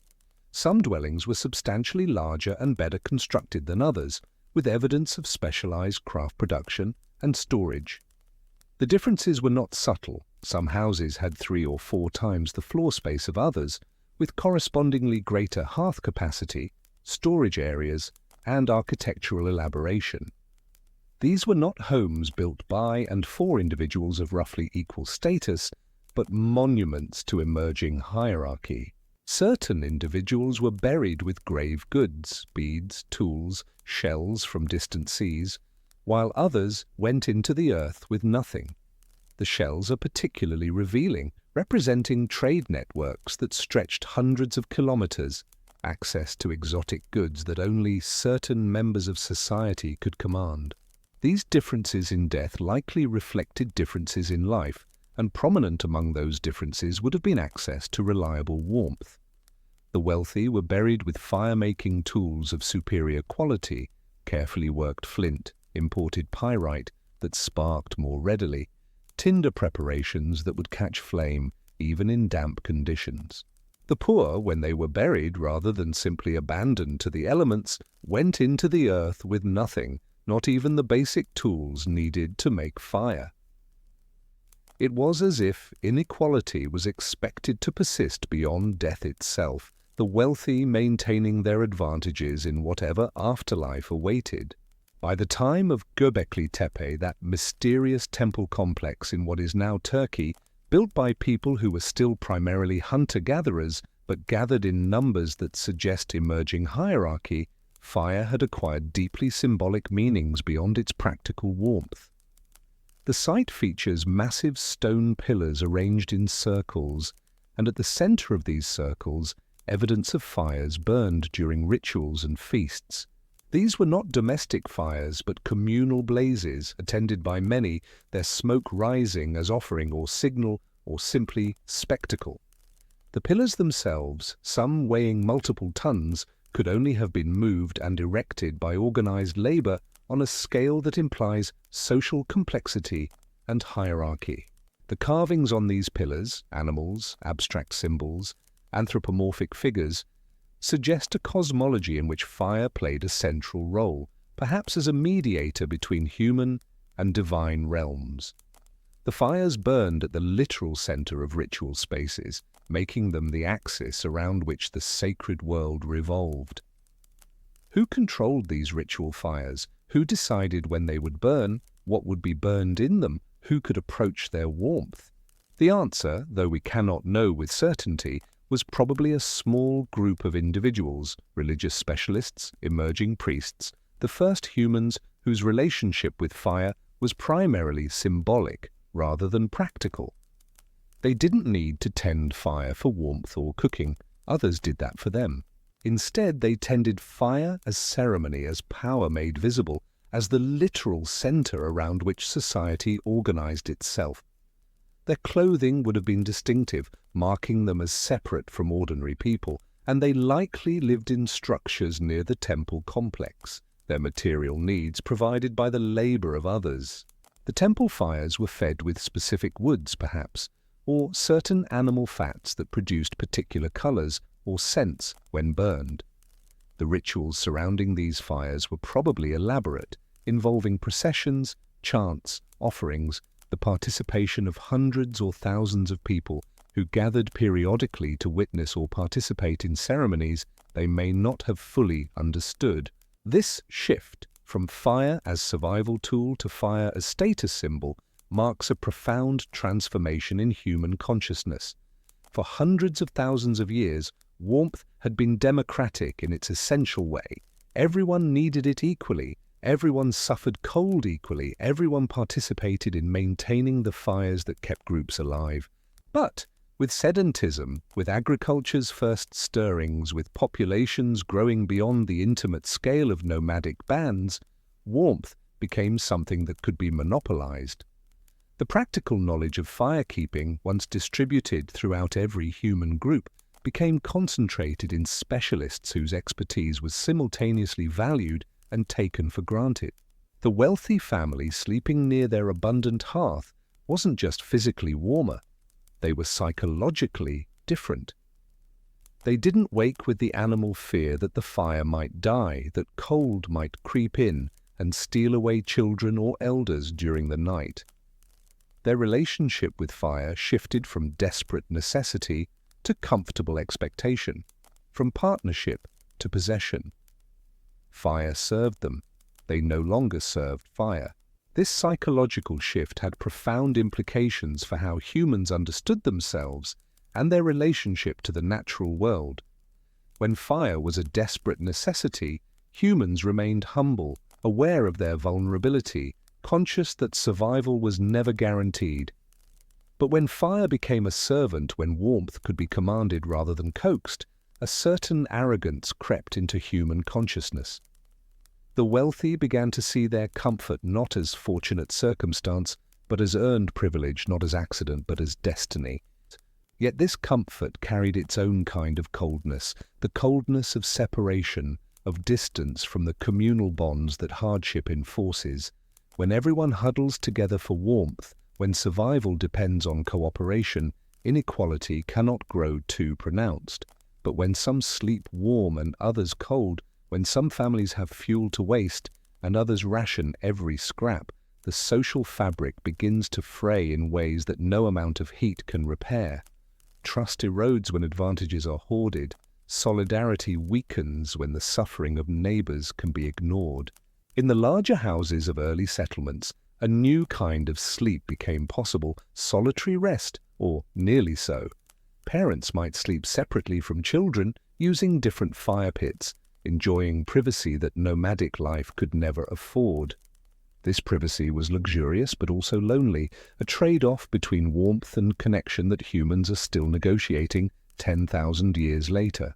Some dwellings were substantially larger and better constructed than others, with evidence of specialized craft production and storage. The differences were not subtle. Some houses had 3 or 4 times the floor space of others, with correspondingly greater hearth capacity, storage areas, and architectural elaboration. These were not homes built by and for individuals of roughly equal status, but monuments to emerging hierarchy. Certain individuals were buried with grave goods, beads, tools, shells from distant seas, while others went into the earth with nothing. The shells are particularly revealing, representing trade networks that stretched hundreds of kilometers, access to exotic goods that only certain members of society could command. These differences in death likely reflected differences in life, and prominent among those differences would have been access to reliable warmth. The wealthy were buried with fire-making tools of superior quality, carefully worked flint, imported pyrite that sparked more readily, tinder preparations that would catch flame even in damp conditions. The poor, when they were buried rather than simply abandoned to the elements, went into the earth with nothing, not even the basic tools needed to make fire. It was as if inequality was expected to persist beyond death itself, the wealthy maintaining their advantages in whatever afterlife awaited. By the time of Göbekli Tepe, that mysterious temple complex in what is now Turkey, built by people who were still primarily hunter-gatherers but gathered in numbers that suggest emerging hierarchy, fire had acquired deeply symbolic meanings beyond its practical warmth. The site features massive stone pillars arranged in circles, and at the center of these circles, evidence of fires burned during rituals and feasts. These were not domestic fires, but communal blazes, attended by many, their smoke rising as offering or signal or simply spectacle. The pillars themselves, some weighing multiple tons, could only have been moved and erected by organized labor on a scale that implies social complexity and hierarchy. The carvings on these pillars, animals, abstract symbols, anthropomorphic figures, suggest a cosmology in which fire played a central role, perhaps as a mediator between human and divine realms. The fires burned at the literal center of ritual spaces, making them the axis around which the sacred world revolved. Who controlled these ritual fires? Who decided when they would burn, what would be burned in them, who could approach their warmth? The answer, though we cannot know with certainty, was probably a small group of individuals, religious specialists, emerging priests, the first humans whose relationship with fire was primarily symbolic rather than practical. They didn't need to tend fire for warmth or cooking. Others did that for them. Instead, they tended fire as ceremony, as power made visible, as the literal center around which society organized itself. Their clothing would have been distinctive, marking them as separate from ordinary people, and they likely lived in structures near the temple complex, their material needs provided by the labor of others. The temple fires were fed with specific woods, perhaps, or certain animal fats that produced particular colors or scents when burned. The rituals surrounding these fires were probably elaborate, involving processions, chants, offerings, the participation of hundreds or thousands of people who gathered periodically to witness or participate in ceremonies they may not have fully understood. This shift from fire as survival tool to fire as status symbol marks a profound transformation in human consciousness. For hundreds of thousands of years, warmth had been democratic in its essential way. Everyone needed it equally. Everyone suffered cold equally. Everyone participated in maintaining the fires that kept groups alive. But with sedentism, with agriculture's first stirrings, with populations growing beyond the intimate scale of nomadic bands, warmth became something that could be monopolized. The practical knowledge of firekeeping, once distributed throughout every human group, became concentrated in specialists whose expertise was simultaneously valued and taken for granted. The wealthy family sleeping near their abundant hearth wasn't just physically warmer, they were psychologically different. They didn't wake with the animal fear that the fire might die, that cold might creep in and steal away children or elders during the night. Their relationship with fire shifted from desperate necessity to comfortable expectation, from partnership to possession. Fire served them. They no longer served fire. This psychological shift had profound implications for how humans understood themselves and their relationship to the natural world. When fire was a desperate necessity, humans remained humble, aware of their vulnerability, conscious that survival was never guaranteed. But when fire became a servant, when warmth could be commanded rather than coaxed, a certain arrogance crept into human consciousness. The wealthy began to see their comfort not as fortunate circumstance, but as earned privilege, not as accident, but as destiny. Yet this comfort carried its own kind of coldness, the coldness of separation, of distance from the communal bonds that hardship enforces. When everyone huddles together for warmth, when survival depends on cooperation, inequality cannot grow too pronounced. But when some sleep warm and others cold, when some families have fuel to waste and others ration every scrap, the social fabric begins to fray in ways that no amount of heat can repair. Trust erodes when advantages are hoarded. Solidarity weakens when the suffering of neighbors can be ignored. In the larger houses of early settlements, a new kind of sleep became possible, solitary rest, or nearly so. Parents might sleep separately from children, using different fire pits, enjoying privacy that nomadic life could never afford. This privacy was luxurious but also lonely, a trade-off between warmth and connection that humans are still negotiating 10,000 years later.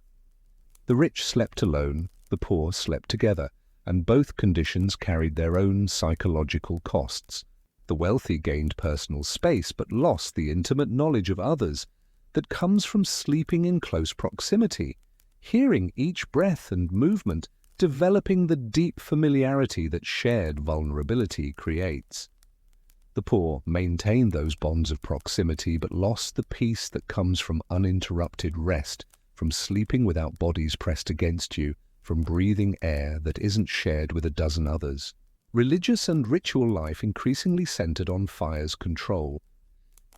The rich slept alone, the poor slept together, and both conditions carried their own psychological costs. The wealthy gained personal space but lost the intimate knowledge of others that comes from sleeping in close proximity, hearing each breath and movement, developing the deep familiarity that shared vulnerability creates. The poor maintained those bonds of proximity but lost the peace that comes from uninterrupted rest, from sleeping without bodies pressed against you, from breathing air that isn't shared with a dozen others. Religious and ritual life increasingly centered on fire's control.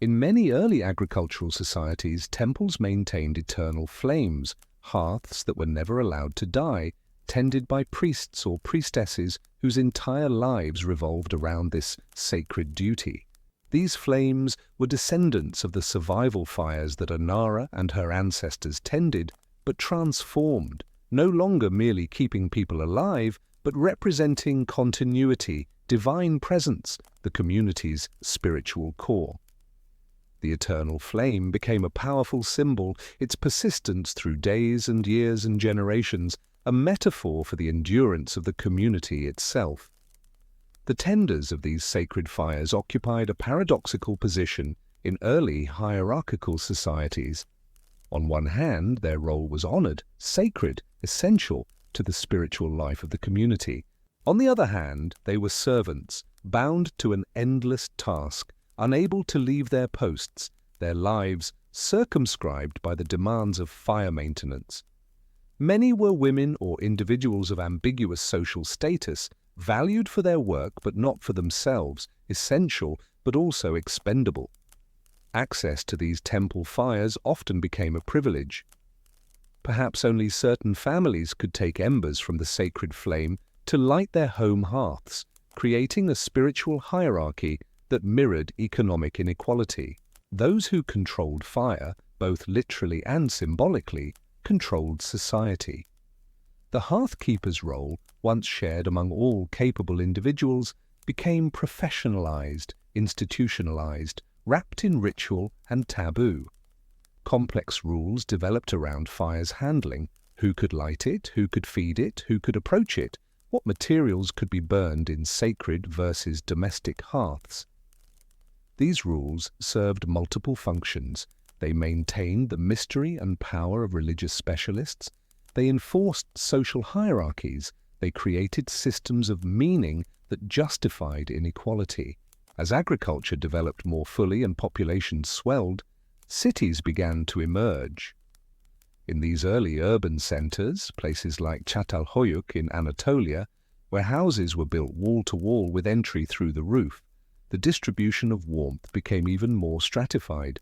In many early agricultural societies, temples maintained eternal flames, hearths that were never allowed to die, tended by priests or priestesses whose entire lives revolved around this sacred duty. These flames were descendants of the survival fires that Anara and her ancestors tended, but transformed, no longer merely keeping people alive, but representing continuity, divine presence, the community's spiritual core. The eternal flame became a powerful symbol, its persistence through days and years and generations, a metaphor for the endurance of the community itself. The tenders of these sacred fires occupied a paradoxical position in early hierarchical societies. On one hand, their role was honored, sacred, essential to the spiritual life of the community. On the other hand, they were servants, bound to an endless task, unable to leave their posts, their lives circumscribed by the demands of fire maintenance. Many were women or individuals of ambiguous social status, valued for their work but not for themselves, essential but also expendable. Access to these temple fires often became a privilege. Perhaps only certain families could take embers from the sacred flame to light their home hearths, creating a spiritual hierarchy that mirrored economic inequality. Those who controlled fire, both literally and symbolically, controlled society. The hearth-keeper's role, once shared among all capable individuals, became professionalized, institutionalized, wrapped in ritual and taboo. Complex rules developed around fire's handling: who could light it, who could feed it, who could approach it, what materials could be burned in sacred versus domestic hearths. These rules served multiple functions. They maintained the mystery and power of religious specialists. They enforced social hierarchies. They created systems of meaning that justified inequality. As agriculture developed more fully and populations swelled, cities began to emerge. In these early urban centers, places like Çatalhöyük in Anatolia, where houses were built wall to wall with entry through the roof, the distribution of warmth became even more stratified.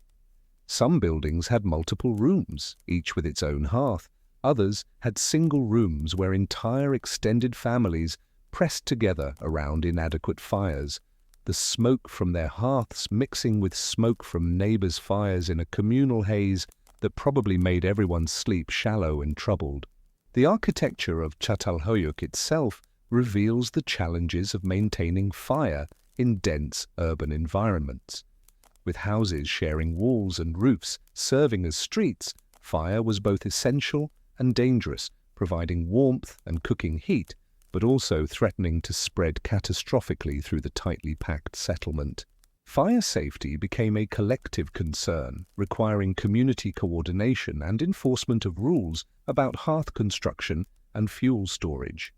Some buildings had multiple rooms, each with its own hearth. Others had single rooms where entire extended families pressed together around inadequate fires, the smoke from their hearths mixing with smoke from neighbors' fires in a communal haze that probably made everyone's sleep shallow and troubled. The architecture of Çatalhöyük itself reveals the challenges of maintaining fire in dense urban environments. With houses sharing walls and roofs serving as streets, fire was both essential and dangerous, providing warmth and cooking heat, but also threatening to spread catastrophically through the tightly packed settlement. Fire safety became a collective concern, requiring community coordination and enforcement of rules about hearth construction and fuel storage.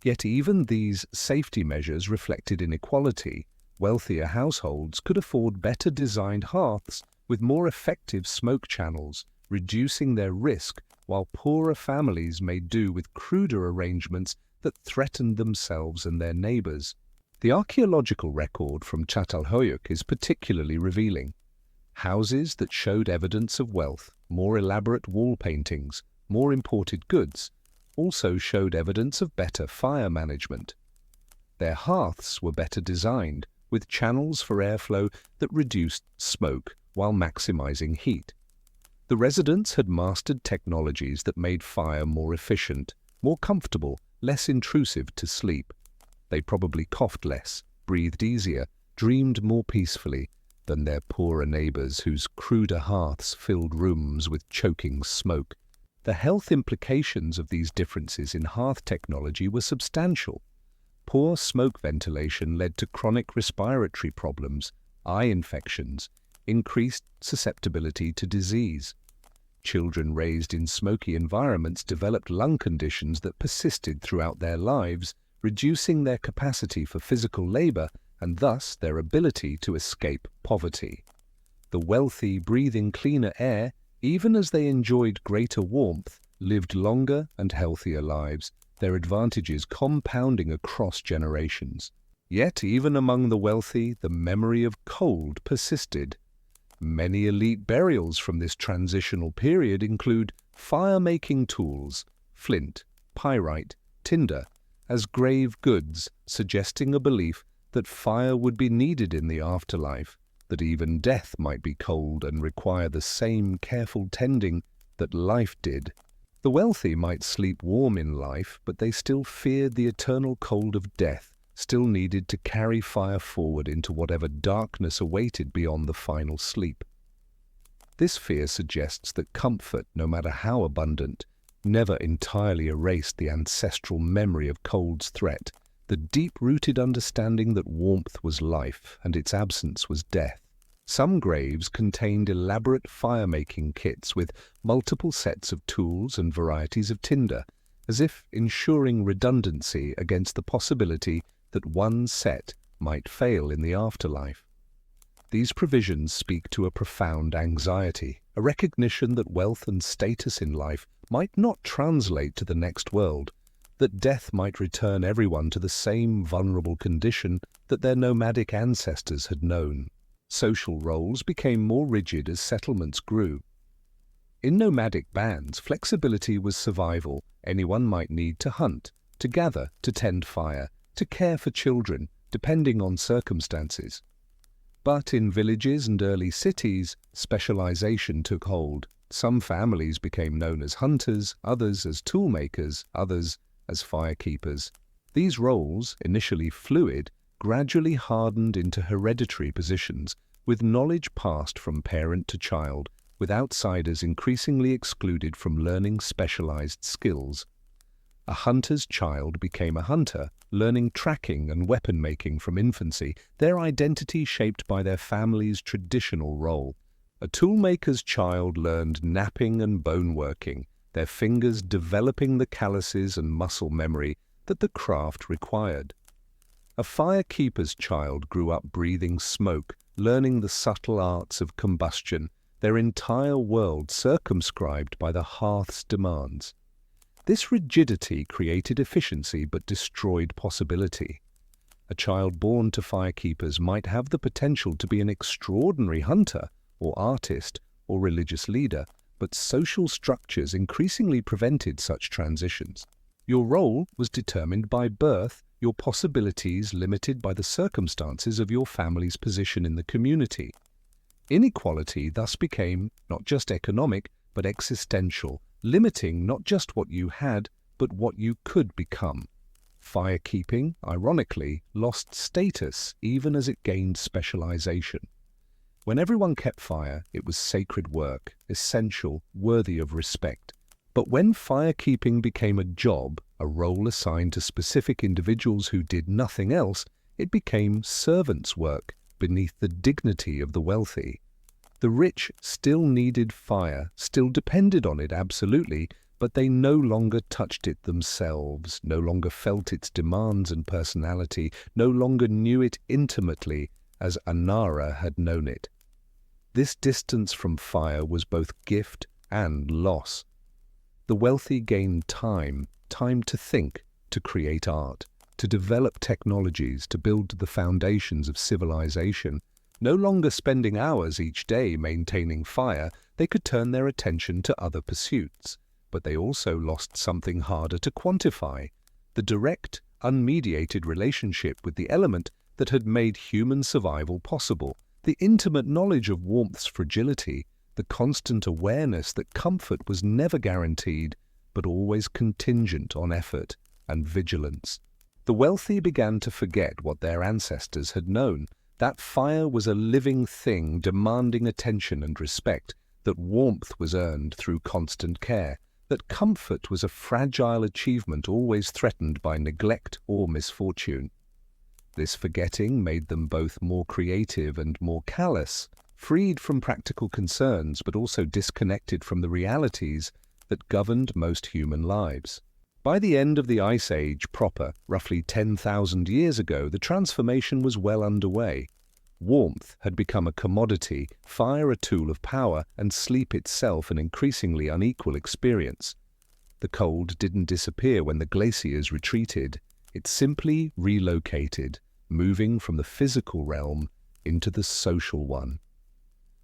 Yet even these safety measures reflected inequality. Wealthier households could afford better designed hearths with more effective smoke channels, reducing their risk, while poorer families made do with cruder arrangements that threatened themselves and their neighbors. The archaeological record from Çatalhöyük is particularly revealing. Houses that showed evidence of wealth, more elaborate wall paintings, more imported goods, also showed evidence of better fire management. Their hearths were better designed, with channels for airflow that reduced smoke while maximizing heat. The residents had mastered technologies that made fire more efficient, more comfortable, less intrusive to sleep. They probably coughed less, breathed easier, dreamed more peacefully than their poorer neighbors whose cruder hearths filled rooms with choking smoke. The health implications of these differences in hearth technology were substantial. Poor smoke ventilation led to chronic respiratory problems, eye infections, increased susceptibility to disease. Children raised in smoky environments developed lung conditions that persisted throughout their lives, reducing their capacity for physical labor and thus their ability to escape poverty. The wealthy, breathing cleaner air, even as they enjoyed greater warmth, lived longer and healthier lives, their advantages compounding across generations. Yet, even among the wealthy, the memory of cold persisted. Many elite burials from this transitional period include fire-making tools, flint, pyrite, tinder, as grave goods, suggesting a belief that fire would be needed in the afterlife, that even death might be cold and require the same careful tending that life did. The wealthy might sleep warm in life, but they still feared the eternal cold of death, still needed to carry fire forward into whatever darkness awaited beyond the final sleep. This fear suggests that comfort, no matter how abundant, never entirely erased the ancestral memory of cold's threat, the deep-rooted understanding that warmth was life and its absence was death. Some graves contained elaborate fire-making kits with multiple sets of tools and varieties of tinder, as if ensuring redundancy against the possibility that one set might fail in the afterlife. These provisions speak to a profound anxiety, a recognition that wealth and status in life might not translate to the next world, that death might return everyone to the same vulnerable condition that their nomadic ancestors had known. Social roles became more rigid as settlements grew. In nomadic bands, flexibility was survival. Anyone might need to hunt, to gather, to tend fire, to care for children, depending on circumstances. But in villages and early cities, specialization took hold. Some families became known as hunters, others as toolmakers, others as firekeepers. These roles, initially fluid, gradually hardened into hereditary positions, with knowledge passed from parent to child, with outsiders increasingly excluded from learning specialized skills. A hunter's child became a hunter, learning tracking and weapon-making from infancy, their identity shaped by their family's traditional role. A toolmaker's child learned knapping and bone-working, their fingers developing the calluses and muscle memory that the craft required. A firekeeper's child grew up breathing smoke, learning the subtle arts of combustion, their entire world circumscribed by the hearth's demands. This rigidity created efficiency but destroyed possibility. A child born to firekeepers might have the potential to be an extraordinary hunter or artist or religious leader, but social structures increasingly prevented such transitions. Your role was determined by birth, your possibilities limited by the circumstances of your family's position in the community. Inequality thus became not just economic, but existential, limiting not just what you had, but what you could become. Firekeeping, ironically, lost status even as it gained specialization. When everyone kept fire, it was sacred work, essential, worthy of respect. But when firekeeping became a job, a role assigned to specific individuals who did nothing else, it became servant's work beneath the dignity of the wealthy. The rich still needed fire, still depended on it absolutely, but they no longer touched it themselves, no longer felt its demands and personality, no longer knew it intimately as Anara had known it. This distance from fire was both gift and loss. The wealthy gained time to think, to create art, to develop technologies, to build the foundations of civilization. No longer spending hours each day maintaining fire, they could turn their attention to other pursuits. But they also lost something harder to quantify: the direct, unmediated relationship with the element that had made human survival possible, the intimate knowledge of warmth's fragility, the constant awareness that comfort was never guaranteed, but always contingent on effort and vigilance. The wealthy began to forget what their ancestors had known, that fire was a living thing demanding attention and respect, that warmth was earned through constant care, that comfort was a fragile achievement always threatened by neglect or misfortune. This forgetting made them both more creative and more callous, freed from practical concerns but also disconnected from the realities that governed most human lives. By the end of the Ice Age proper, roughly 10,000 years ago, the transformation was well underway. Warmth had become a commodity, fire a tool of power, and sleep itself an increasingly unequal experience. The cold didn't disappear when the glaciers retreated. It simply relocated, moving from the physical realm into the social one.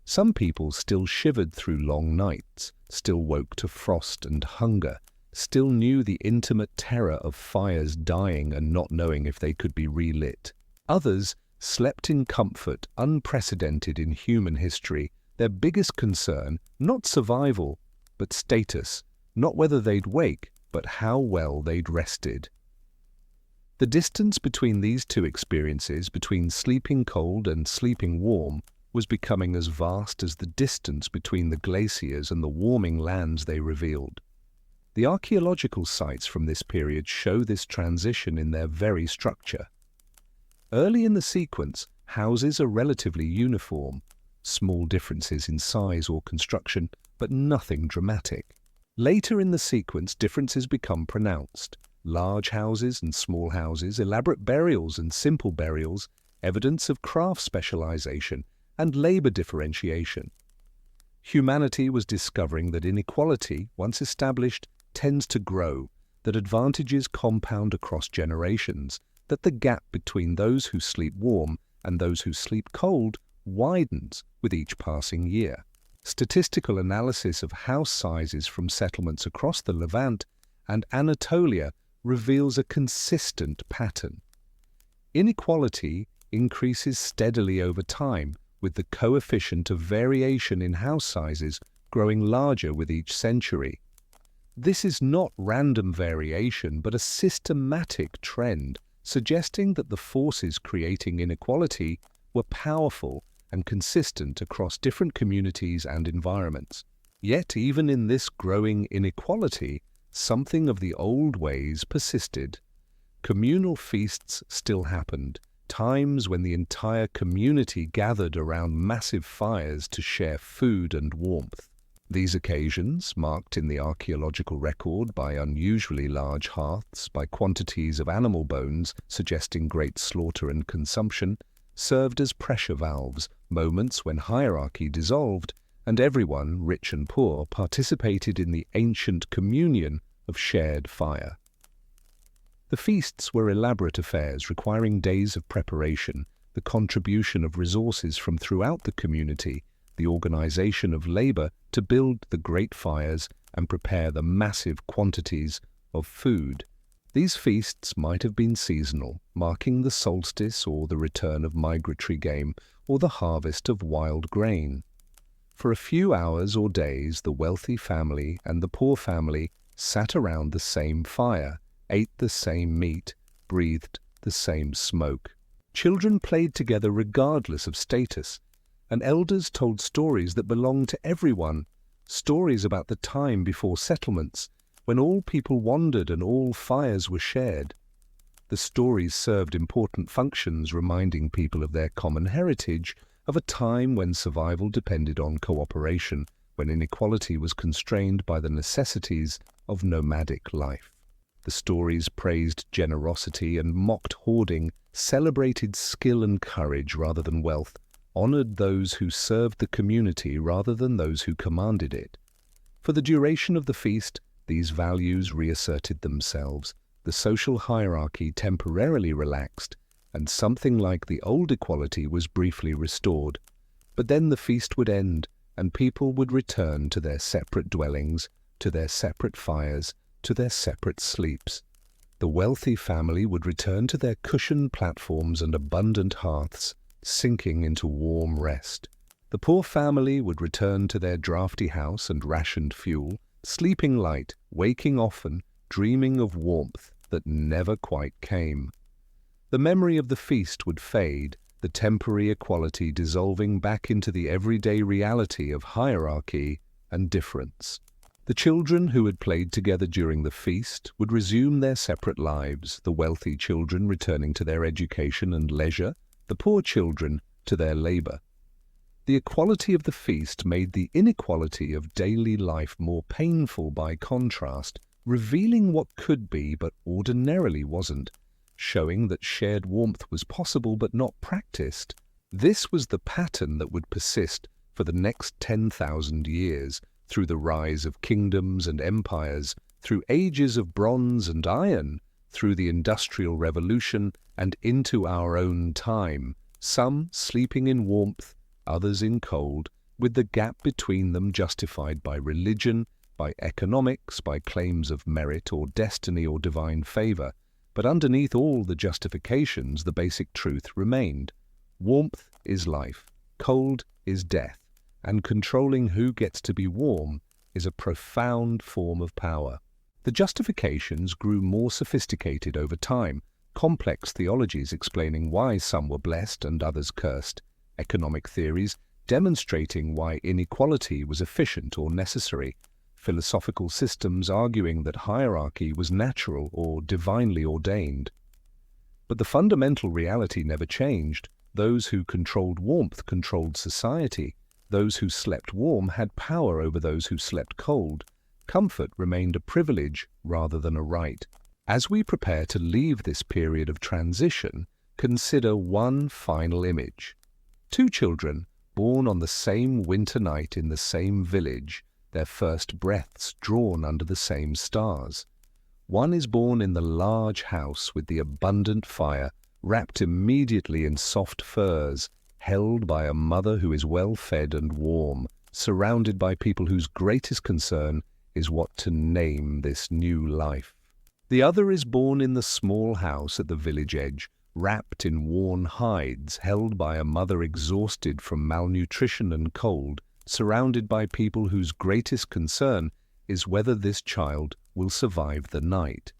Some people still shivered through long nights, still woke to frost and hunger, still knew the intimate terror of fires dying and not knowing if they could be relit. Others slept in comfort unprecedented in human history, their biggest concern not survival, but status, not whether they'd wake, but how well they'd rested. The distance between these two experiences, between sleeping cold and sleeping warm, was becoming as vast as the distance between the glaciers and the warming lands they revealed. The archaeological sites from this period show this transition in their very structure. Early in the sequence, houses are relatively uniform, small differences in size or construction, but nothing dramatic. Later in the sequence, differences become pronounced. Large houses and small houses, elaborate burials and simple burials, evidence of craft specialization and labor differentiation. Humanity was discovering that inequality, once established, tends to grow, that advantages compound across generations, that the gap between those who sleep warm and those who sleep cold widens with each passing year. Statistical analysis of house sizes from settlements across the Levant and Anatolia reveals a consistent pattern. Inequality increases steadily over time, with the coefficient of variation in house sizes growing larger with each century. This is not random variation, but a systematic trend, suggesting that the forces creating inequality were powerful and consistent across different communities and environments. Yet, even in this growing inequality, something of the old ways persisted. Communal feasts still happened, times when the entire community gathered around massive fires to share food and warmth. These occasions, marked in the archaeological record by unusually large hearths, by quantities of animal bones suggesting great slaughter and consumption, served as pressure valves, moments when hierarchy dissolved and everyone, rich and poor, participated in the ancient communion of shared fire. The feasts were elaborate affairs requiring days of preparation, the contribution of resources from throughout the community, the organization of labor to build the great fires and prepare the massive quantities of food. These feasts might have been seasonal, marking the solstice or the return of migratory game or the harvest of wild grain. For a few hours or days, the wealthy family and the poor family sat around the same fire, ate the same meat, breathed the same smoke. Children played together regardless of status, and elders told stories that belonged to everyone, stories about the time before settlements, when all people wandered and all fires were shared. The stories served important functions, reminding people of their common heritage, of a time when survival depended on cooperation, when inequality was constrained by the necessities of nomadic life. The stories praised generosity and mocked hoarding, celebrated skill and courage rather than wealth, honored those who served the community rather than those who commanded it. For the duration of the feast, these values reasserted themselves, the social hierarchy temporarily relaxed, and something like the old equality was briefly restored. But then the feast would end, and people would return to their separate dwellings, to their separate fires, to their separate sleeps. The wealthy family would return to their cushioned platforms and abundant hearths, sinking into warm rest. The poor family would return to their draughty house and rationed fuel, sleeping light, waking often, dreaming of warmth that never quite came. The memory of the feast would fade, the temporary equality dissolving back into the everyday reality of hierarchy and difference. The children who had played together during the feast would resume their separate lives, the wealthy children returning to their education and leisure, the poor children to their labor. The equality of the feast made the inequality of daily life more painful by contrast, revealing what could be but ordinarily wasn't, showing that shared warmth was possible but not practiced. This was the pattern that would persist for the next 10,000 years, through the rise of kingdoms and empires, through ages of bronze and iron, through the Industrial Revolution and into our own time, some sleeping in warmth, others in cold, with the gap between them justified by religion, by economics, by claims of merit or destiny or divine favor. But underneath all the justifications, the basic truth remained. Warmth is life, cold is death, and controlling who gets to be warm is a profound form of power. The justifications grew more sophisticated over time, complex theologies explaining why some were blessed and others cursed, economic theories demonstrating why inequality was efficient or necessary, philosophical systems arguing that hierarchy was natural or divinely ordained. But the fundamental reality never changed. Those who controlled warmth controlled society. Those who slept warm had power over those who slept cold. Comfort remained a privilege rather than a right. As we prepare to leave this period of transition, consider one final image. Two children, born on the same winter night in the same village, their first breaths drawn under the same stars. One is born in the large house with the abundant fire, wrapped immediately in soft furs, held by a mother who is well-fed and warm, surrounded by people whose greatest concern is what to name this new life. The other is born in the small house at the village edge, wrapped in worn hides, held by a mother exhausted from malnutrition and cold, surrounded by people whose greatest concern is whether this child will survive the night.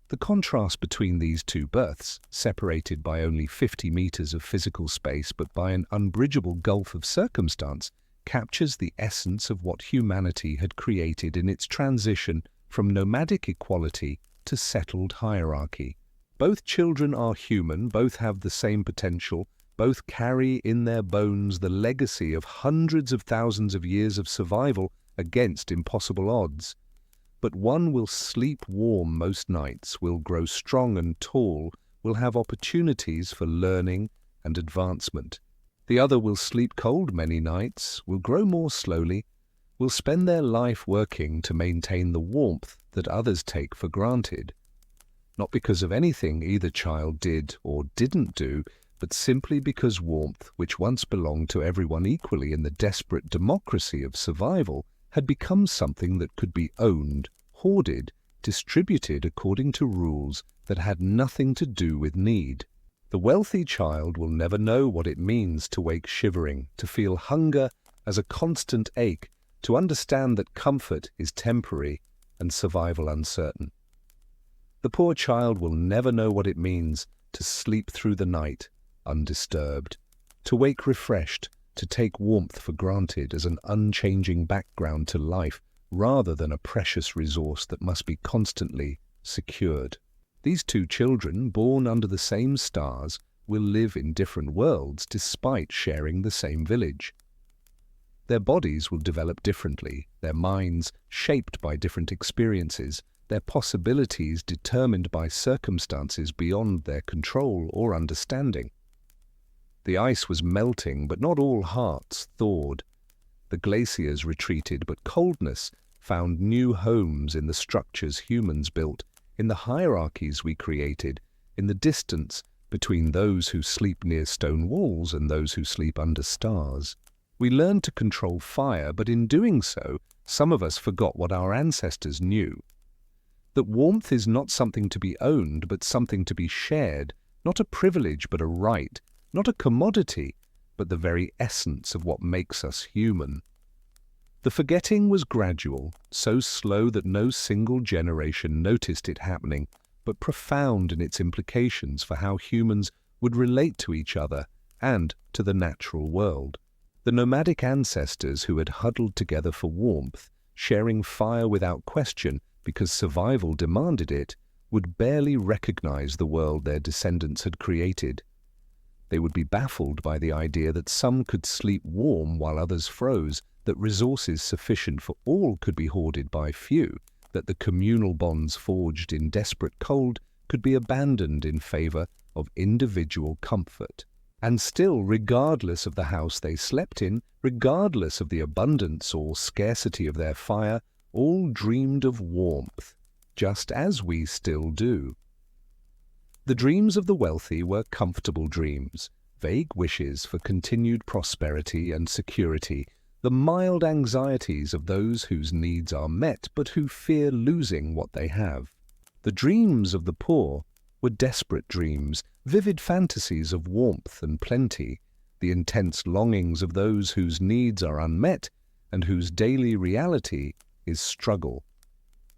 The contrast between these two births, separated by only 50 meters of physical space but by an unbridgeable gulf of circumstance, captures the essence of what humanity had created in its transition from nomadic equality to settled hierarchy. Both children are human, both have the same potential, both carry in their bones the legacy of hundreds of thousands of years of survival against impossible odds. But one will sleep warm most nights, will grow strong and tall, will have opportunities for learning and advancement. The other will sleep cold many nights, will grow more slowly, will spend their life working to maintain the warmth that others take for granted. Not because of anything either child did or didn't do, but simply because warmth, which once belonged to everyone equally in the desperate democracy of survival, had become something that could be owned, hoarded, distributed according to rules that had nothing to do with need. The wealthy child will never know what it means to wake shivering, to feel hunger as a constant ache, to understand that comfort is temporary and survival uncertain. The poor child will never know what it means to sleep through the night undisturbed, to wake refreshed, to take warmth for granted as an unchanging background to life rather than a precious resource that must be constantly secured. These two children, born under the same stars, will live in different worlds despite sharing the same village. Their bodies will develop differently, their minds shaped by different experiences, their possibilities determined by circumstances beyond their control or understanding. The ice was melting, but not all hearts thawed. The glaciers retreated, but coldness found new homes in the structures humans built, in the hierarchies we created, in the distance between those who sleep near stone walls and those who sleep under stars. We learned to control fire, but in doing so, some of us forgot what our ancestors knew. That warmth is not something to be owned, but something to be shared, not a privilege, but a right, not a commodity, but the very essence of what makes us human. The forgetting was gradual, so slow that no single generation noticed it happening, but profound in its implications for how humans would relate to each other and to the natural world. The nomadic ancestors who had huddled together for warmth, sharing fire without question because survival demanded it, would barely recognize the world their descendants had created. They would be baffled by the idea that some could sleep warm while others froze, that resources sufficient for all could be hoarded by few, that the communal bonds forged in desperate cold could be abandoned in favor of individual comfort. And still, regardless of the house they slept in, regardless of the abundance or scarcity of their fire, all dreamed of warmth, just as we still do. The dreams of the wealthy were comfortable dreams, vague wishes for continued prosperity and security, the mild anxieties of those whose needs are met but who fear losing what they have. The dreams of the poor were desperate dreams, vivid fantasies of warmth and plenty, the intense longings of those whose needs are unmet and whose daily reality is struggle.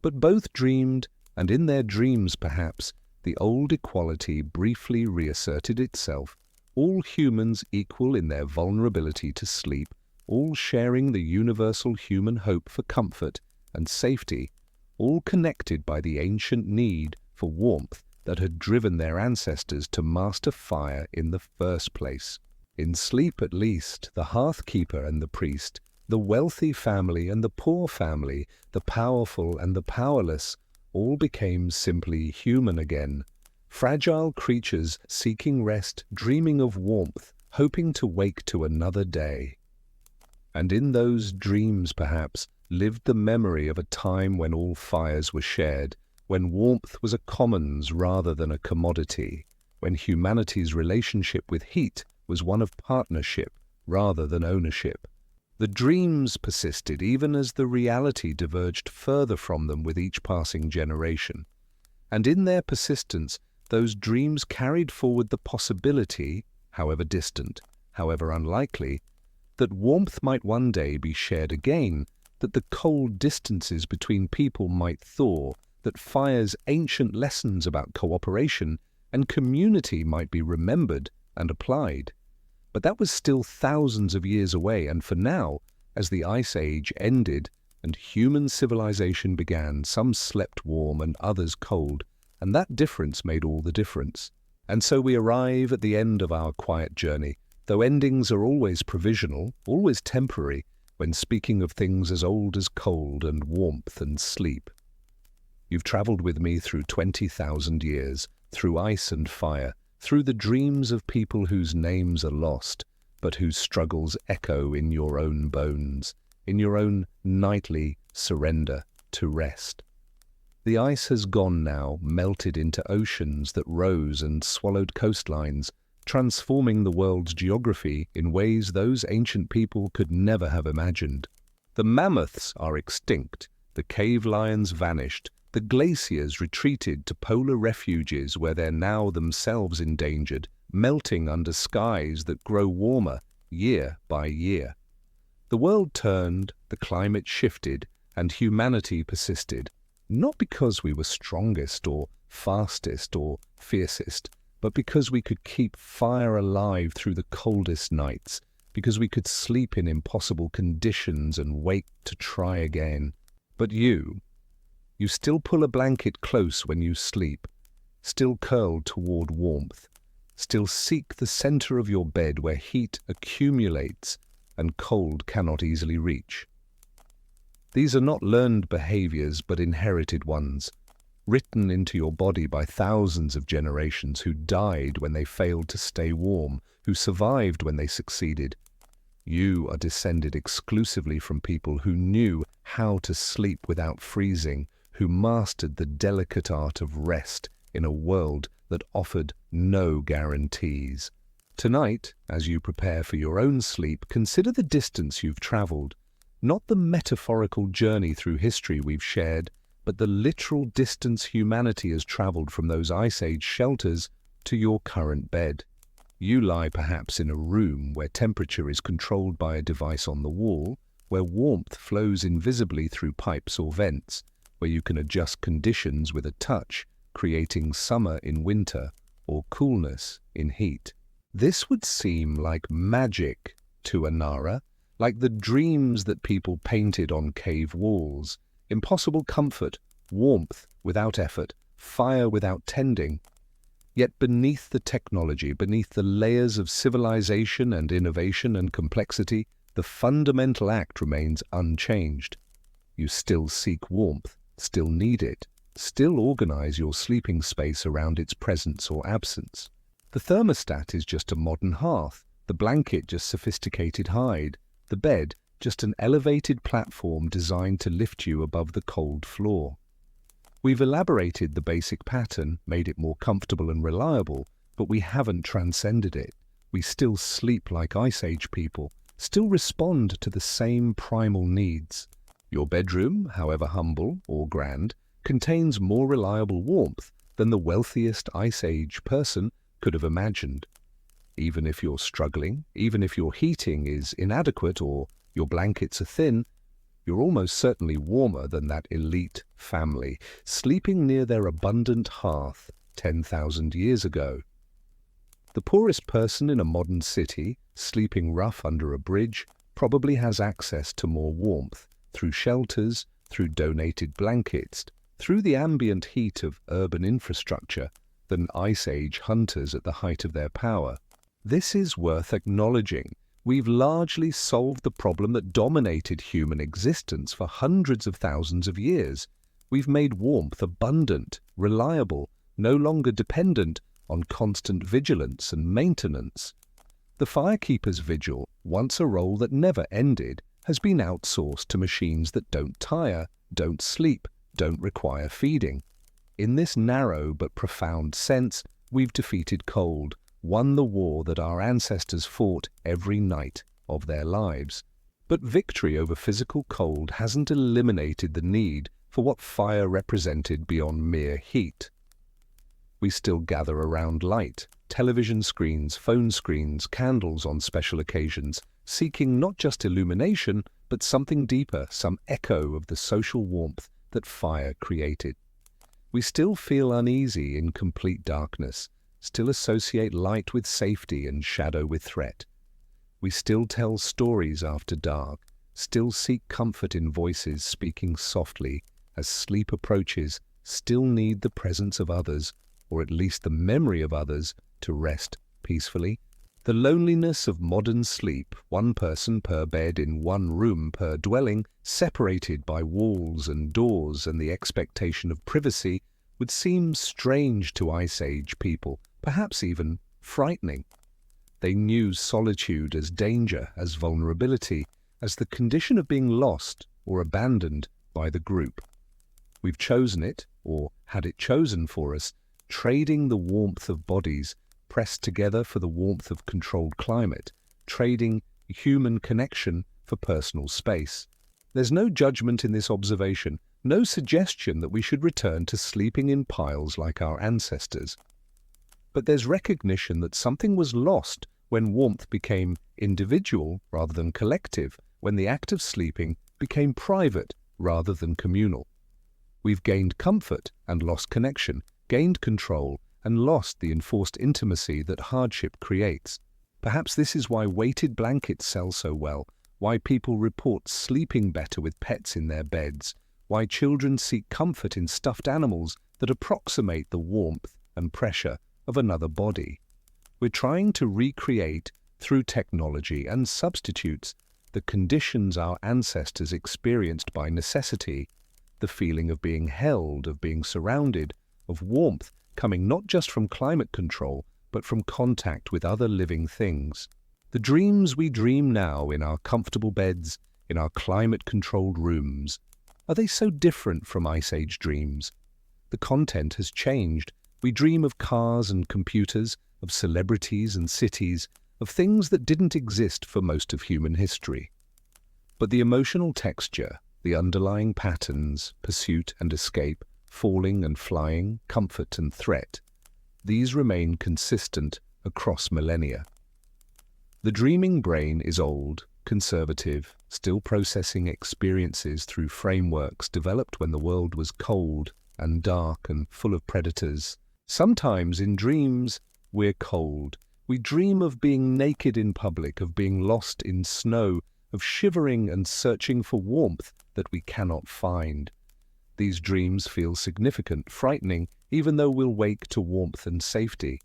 But both dreamed, and in their dreams perhaps, the old equality briefly reasserted itself, all humans equal in their vulnerability to sleep, all sharing the universal human hope for comfort and safety, all connected by the ancient need for warmth that had driven their ancestors to master fire in the first place. In sleep at least, the hearth-keeper and the priest, the wealthy family and the poor family, the powerful and the powerless, all became simply human again, fragile creatures seeking rest, dreaming of warmth, hoping to wake to another day. And in those dreams, perhaps, lived the memory of a time when all fires were shared, when warmth was a commons rather than a commodity, when humanity's relationship with heat was one of partnership rather than ownership. The dreams persisted even as the reality diverged further from them with each passing generation. And in their persistence, those dreams carried forward the possibility, however distant, however unlikely, that warmth might one day be shared again, that the cold distances between people might thaw, that fire's ancient lessons about cooperation and community might be remembered and applied. But that was still thousands of years away, and for now, as the Ice Age ended and human civilization began, some slept warm and others cold, and that difference made all the difference. And so we arrive at the end of our quiet journey, though endings are always provisional, always temporary, when speaking of things as old as cold and warmth and sleep. You've traveled with me through 20,000 years, through ice and fire, through the dreams of people whose names are lost, but whose struggles echo in your own bones, in your own nightly surrender to rest. The ice has gone now, melted into oceans that rose and swallowed coastlines, transforming the world's geography in ways those ancient people could never have imagined. The mammoths are extinct, the cave lions vanished, the glaciers retreated to polar refuges where they're now themselves endangered, melting under skies that grow warmer year by year. The world turned, the climate shifted, and humanity persisted, not because we were strongest or fastest or fiercest, but because we could keep fire alive through the coldest nights, because we could sleep in impossible conditions and wake to try again. But you still pull a blanket close when you sleep, still curled toward warmth, still seek the center of your bed where heat accumulates and cold cannot easily reach. These are not learned behaviors but inherited ones, written into your body by thousands of generations who died when they failed to stay warm, who survived when they succeeded. You are descended exclusively from people who knew how to sleep without freezing, who mastered the delicate art of rest in a world that offered no guarantees. Tonight, as you prepare for your own sleep, consider the distance you've traveled, not the metaphorical journey through history we've shared, but the literal distance humanity has traveled from those Ice Age shelters to your current bed. You lie perhaps in a room where temperature is controlled by a device on the wall, where warmth flows invisibly through pipes or vents, where you can adjust conditions with a touch, creating summer in winter or coolness in heat. This would seem like magic to Anara, like the dreams that people painted on cave walls. Impossible comfort, warmth without effort, fire without tending. Yet beneath the technology, beneath the layers of civilization and innovation and complexity, the fundamental act remains unchanged. You still seek warmth, still need it, still organize your sleeping space around its presence or absence. The thermostat is just a modern hearth, the blanket just sophisticated hide, the bed just an elevated platform designed to lift you above the cold floor. We've elaborated the basic pattern, made it more comfortable and reliable, but we haven't transcended it. We still sleep like Ice Age people, still respond to the same primal needs. Your bedroom, however humble or grand, contains more reliable warmth than the wealthiest Ice Age person could have imagined. Even if you're struggling, even if your heating is inadequate or your blankets are thin, you're almost certainly warmer than that elite family, sleeping near their abundant hearth 10,000 years ago. The poorest person in a modern city, sleeping rough under a bridge, probably has access to more warmth, through shelters, through donated blankets, through the ambient heat of urban infrastructure, than Ice Age hunters at the height of their power. This is worth acknowledging. We've largely solved the problem that dominated human existence for hundreds of thousands of years. We've made warmth abundant, reliable, no longer dependent on constant vigilance and maintenance. The firekeeper's vigil, once a role that never ended, has been outsourced to machines that don't tire, don't sleep, don't require feeding. In this narrow but profound sense, we've defeated cold, won the war that our ancestors fought every night of their lives. But victory over physical cold hasn't eliminated the need for what fire represented beyond mere heat. We still gather around light, television screens, phone screens, candles on special occasions, seeking not just illumination, but something deeper, some echo of the social warmth that fire created. We still feel uneasy in complete darkness, still associate light with safety and shadow with threat. We still tell stories after dark, still seek comfort in voices speaking softly as sleep approaches, still need the presence of others, or at least the memory of others, to rest peacefully. The loneliness of modern sleep, one person per bed in one room per dwelling, separated by walls and doors and the expectation of privacy, would seem strange to Ice Age people, perhaps even frightening. They knew solitude as danger, as vulnerability, as the condition of being lost or abandoned by the group. We've chosen it, or had it chosen for us, trading the warmth of bodies pressed together for the warmth of controlled climate, trading human connection for personal space. There's no judgment in this observation, no suggestion that we should return to sleeping in piles like our ancestors. But there's recognition that something was lost when warmth became individual rather than collective, when the act of sleeping became private rather than communal. We've gained comfort and lost connection, gained control and lost the enforced intimacy that hardship creates. Perhaps this is why weighted blankets sell so well, why people report sleeping better with pets in their beds, why children seek comfort in stuffed animals that approximate the warmth and pressure of another body. We're trying to recreate, through technology and substitutes, the conditions our ancestors experienced by necessity, the feeling of being held, of being surrounded, of warmth coming not just from climate control, but from contact with other living things. The dreams we dream now in our comfortable beds, in our climate-controlled rooms, are they so different from Ice Age dreams? The content has changed. We dream of cars and computers, of celebrities and cities, of things that didn't exist for most of human history. But the emotional texture, The underlying patterns, pursuit and escape, falling and flying, comfort and threat, these remain consistent across millennia. The dreaming brain is old, conservative, still processing experiences through frameworks developed when the world was cold and dark and full of predators. Sometimes in dreams, we're cold. We dream of being naked in public, of being lost in snow, of shivering and searching for warmth that we cannot find. These dreams feel significant, frightening, even though we'll wake to warmth and safety.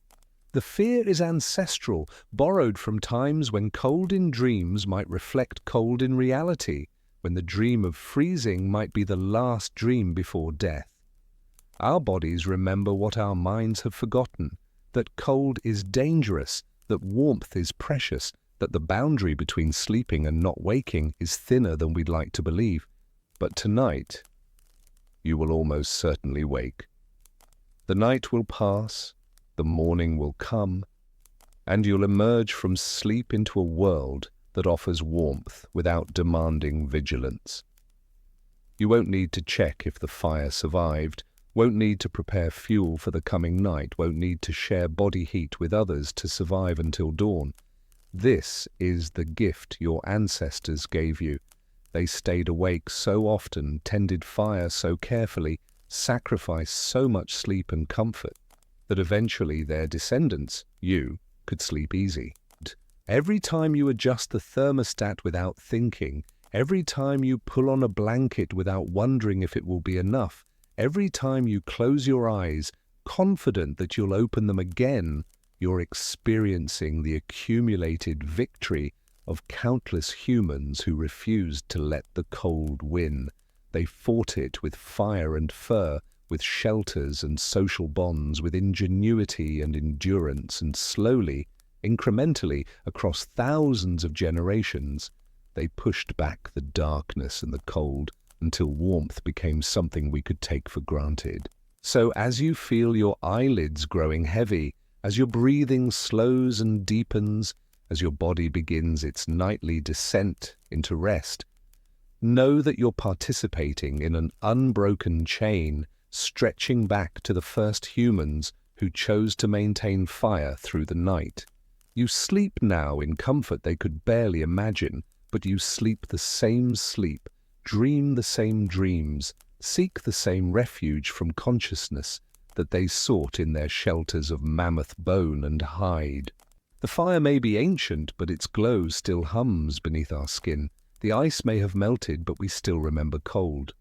The fear is ancestral, borrowed from times when cold in dreams might reflect cold in reality, when the dream of freezing might be the last dream before death. Our bodies remember what our minds have forgotten, that cold is dangerous, that warmth is precious, that the boundary between sleeping and not waking is thinner than we'd like to believe. But tonight, you will almost certainly wake. The night will pass, the morning will come, and you'll emerge from sleep into a world that offers warmth without demanding vigilance. You won't need to check if the fire survived, won't need to prepare fuel for the coming night, won't need to share body heat with others to survive until dawn. This is the gift your ancestors gave you. They stayed awake so often, tended fire so carefully, sacrificed so much sleep and comfort, that eventually their descendants, you, could sleep easy. Every time you adjust the thermostat without thinking, every time you pull on a blanket without wondering if it will be enough, every time you close your eyes, confident that you'll open them again, you're experiencing the accumulated victory of countless humans who refused to let the cold win. They fought it with fire and fur, with shelters and social bonds, with ingenuity and endurance, and slowly, incrementally, across thousands of generations, they pushed back the darkness and the cold until warmth became something we could take for granted. So as you feel your eyelids growing heavy, as your breathing slows and deepens, as your body begins its nightly descent into rest, know that you're participating in an unbroken chain stretching back to the first humans who chose to maintain fire through the night. You sleep now in comfort they could barely imagine, but you sleep the same sleep, dream the same dreams, seek the same refuge from consciousness that they sought in their shelters of mammoth bone and hide. The fire may be ancient, but its glow still hums beneath our skin. The ice may have melted, but we still remember cold.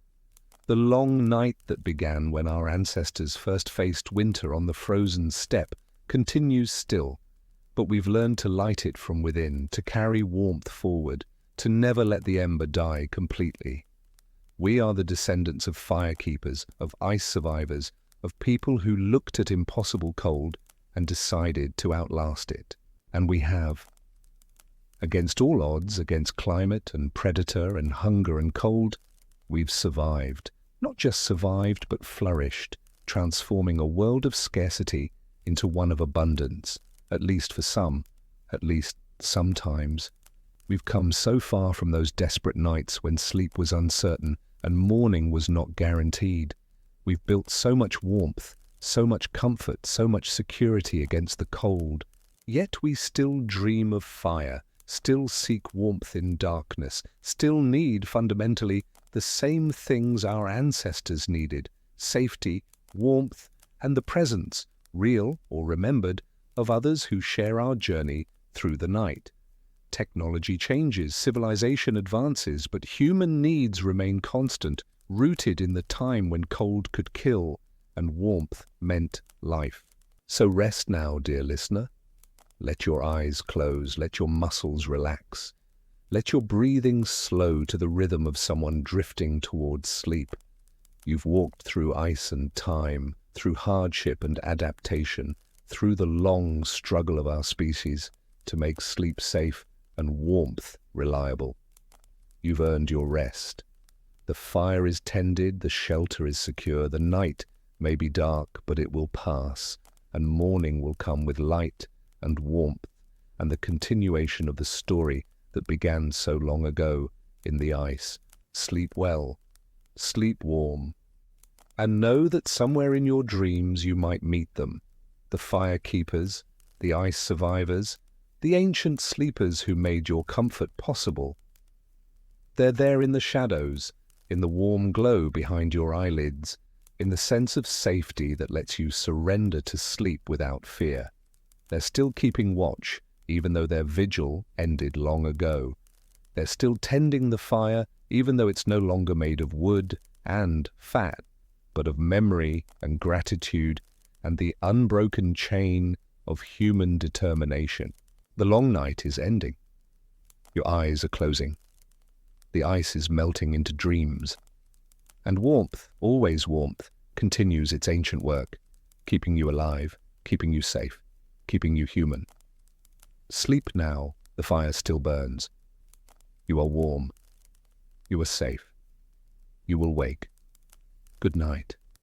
The long night that began when our ancestors first faced winter on the frozen steppe continues still, but we've learned to light it from within, to carry warmth forward, to never let the ember die completely. We are the descendants of firekeepers, of ice survivors, of people who looked at impossible cold and decided to outlast it. And we have. Against all odds, against climate and predator and hunger and cold, we've survived. Not just survived, but flourished, transforming a world of scarcity into one of abundance, at least for some, at least sometimes. We've come so far from those desperate nights when sleep was uncertain and morning was not guaranteed. We've built so much warmth, so much comfort, so much security against the cold. Yet we still dream of fire, still seek warmth in darkness, still need, fundamentally, the same things our ancestors needed: safety, warmth, and the presence, real or remembered, of others who share our journey through the night. Technology changes, civilization advances, but human needs remain constant, rooted in the time when cold could kill and warmth meant life. So rest now, dear listener. Let your eyes close, let your muscles relax. Let your breathing slow to the rhythm of someone drifting towards sleep. You've walked through ice and time, through hardship and adaptation, through the long struggle of our species to make sleep safe and warmth reliable. You've earned your rest. The fire is tended, the shelter is secure, the night may be dark, but it will pass, and morning will come with light and warmth, and the continuation of the story that began so long ago in the ice. Sleep well, sleep warm, and know that somewhere in your dreams you might meet them, the fire keepers, the ice survivors, the ancient sleepers who made your comfort possible. They're there in the shadows, in the warm glow behind your eyelids, in the sense of safety that lets you surrender to sleep without fear. They're still keeping watch, even though their vigil ended long ago. They're still tending the fire, even though it's no longer made of wood and fat, but of memory and gratitude and the unbroken chain of human determination. The long night is ending. Your eyes are closing. The ice is melting into dreams. And warmth, always warmth, continues its ancient work, keeping you alive, keeping you safe, keeping you human. Sleep now, the fire still burns. You are warm. You are safe. You will wake. Good night.